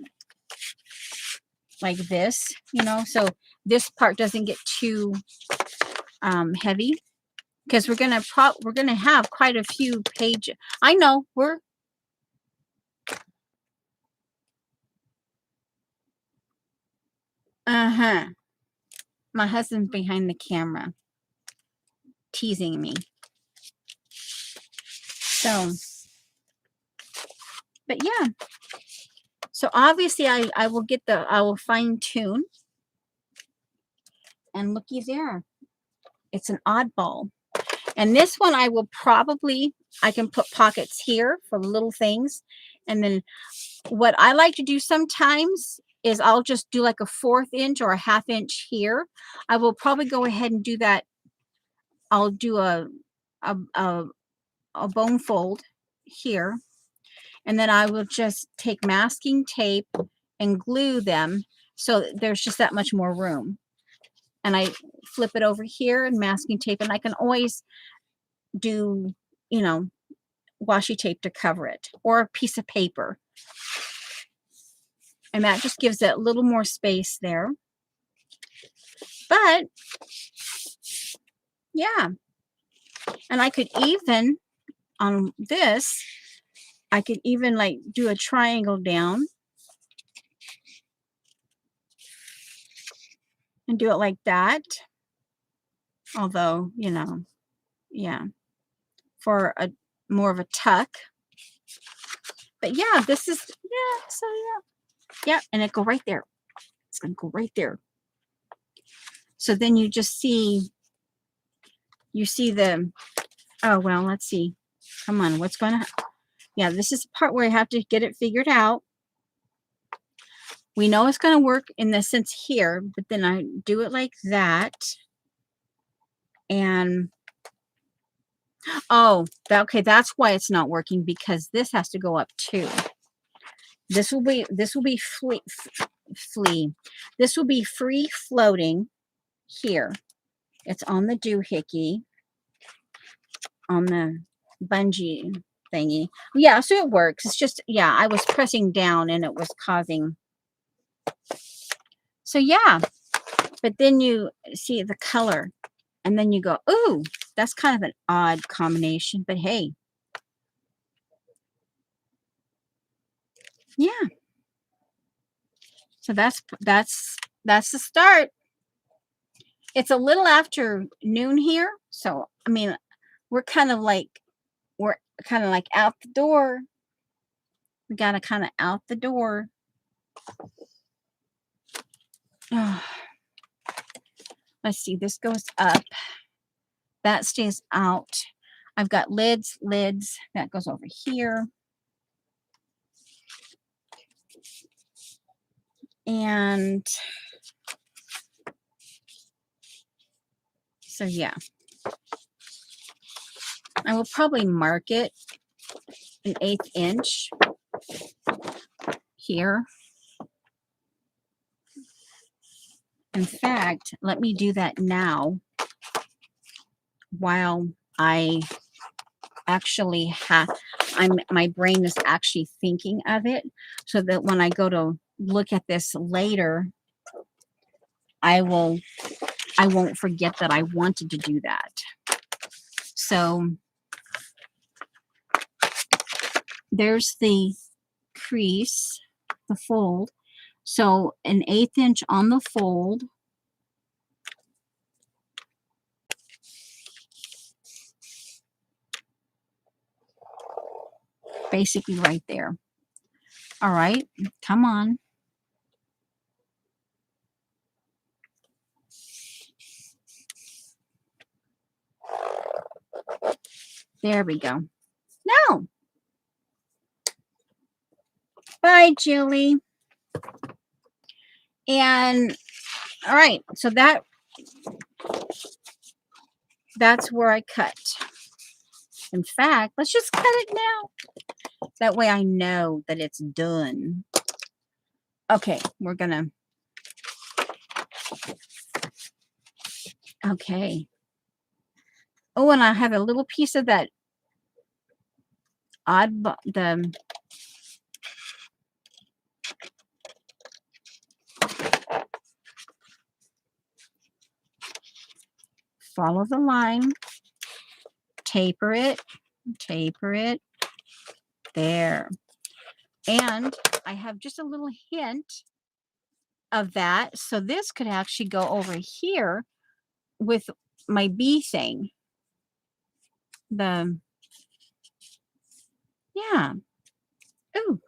like this, you know, so this part doesn't get too heavy, because we're gonna have quite a few pages. I know we're my husband's behind the camera teasing me. So, but yeah, so obviously I will fine tune, and looky there, it's an oddball. And this one I can put pockets here for little things. And then what I like to do sometimes is I'll just do like a 1/4 inch or a 1/2 inch here. I will probably go ahead and do that. I'll do a bone fold here. And then I will just take masking tape and glue them so there's just that much more room. And I flip it over here and masking tape, and I can always do, you know, washi tape to cover it, or a piece of paper. And that just gives it a little more space there. But yeah, and I could even, on this, I could even like do a triangle down and do it like that. Although, you know, yeah, for a more of a tuck. But yeah, this is, yeah, so yeah, and it go right there. It's gonna go right there. So then you just see, you see the, oh, well, let's see. Come on, what's going to, yeah, this is the part where I have to get it figured out. We know it's going to work in the sense here, but then I do it like that. And, oh, okay, that's why it's not working, because this has to go up too. This will be This will be free floating here. It's on the doohickey, on the bungee thingy. Yeah, so it works. It's just, yeah, I was pressing down and it was causing. So yeah, but then you see the color and then you go, ooh, that's kind of an odd combination, but hey. Yeah. So that's the start. It's a little after noon here. So, I mean, we're kind of like out the door. We got to kind of out the door. Oh, let's see. This goes up. That stays out. I've got lids. That goes over here. And so, yeah. I will probably mark it an 1/8 inch here. In fact, let me do that now while I actually have, my brain is actually thinking of it, so that when I go to look at this later, I won't forget that I wanted to do that. So there's the crease, the fold. So an 1/8 inch on the fold. Basically right there. All right, come on. There we go. No. Bye, Julie. And all right, so that's where I cut. In fact, let's just cut it now. That way I know that it's done. Okay, we're gonna. Okay. Oh, and I have a little piece of that follow the line, taper it, there. And I have just a little hint of that. So this could actually go over here with my bee thing. Yeah. Ooh.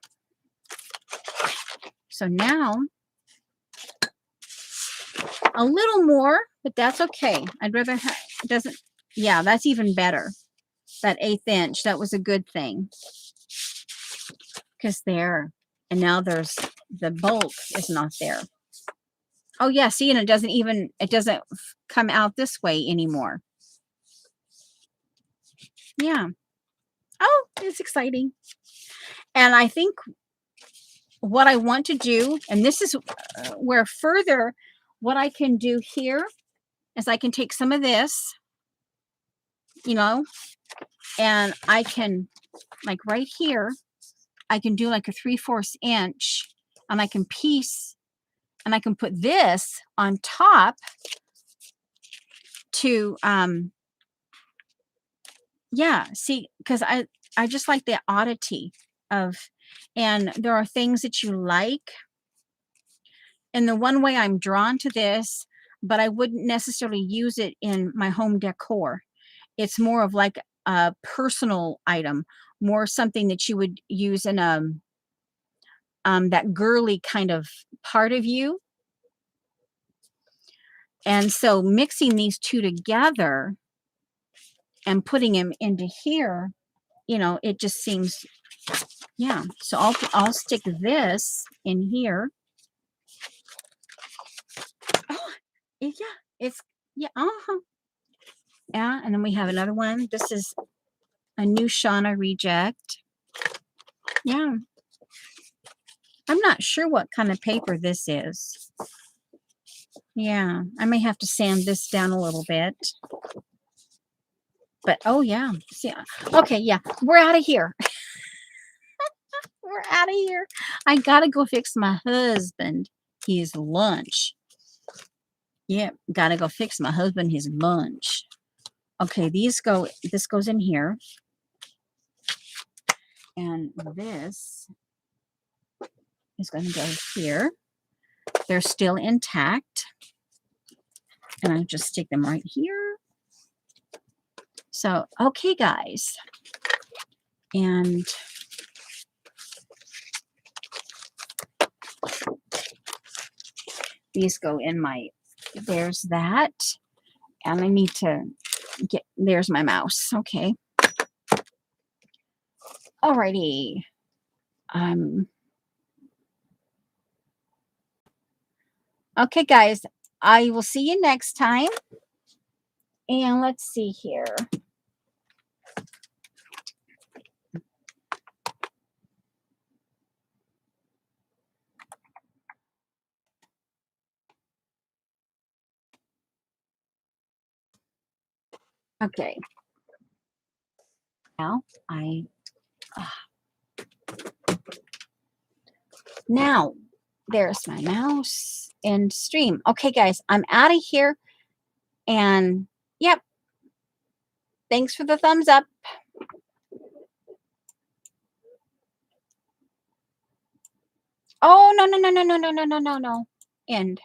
So now a little more, but that's okay. I'd rather have, it doesn't, yeah, that's even better. That 1/8 inch, that was a good thing. Because there, and now there's, the bulk is not there. Oh yeah, see, and it doesn't come out this way anymore. Yeah. Oh, it's exciting. And I think what I want to do, and this is where further, what I can do here is I can take some of this, and I can, like right here, I can do like a 3/4 inch, and I can piece, and I can put this on top to, yeah, see, because I just like the oddity of, and there are things that you like. And the one way I'm drawn to this, but I wouldn't necessarily use it in my home decor. It's more of like a personal item, more something that you would use in that girly kind of part of you. And so mixing these two together and putting them into here, it just seems, yeah. So I'll stick this in here. Yeah, it's yeah, uh-huh. Yeah, and then we have another one. This is a new Shauna reject. Yeah. I'm not sure what kind of paper this is. Yeah, I may have to sand this down a little bit. But oh yeah. See, okay, yeah. We're out of here. We're out of here. I gotta go fix my husband his lunch. Yep, gotta go fix my husband his lunch. Okay, this goes in here. And this is going to go here. They're still intact. And I just stick them right here. So, okay, guys. And these go in my, there's that. And I need to get, there's my mouse. Okay. Alrighty. Okay, guys. I will see you next time. And let's see here. Okay. Now I now there's my mouse and stream. Okay, guys, I'm out of here. And yep, thanks for the thumbs up. Oh no. End.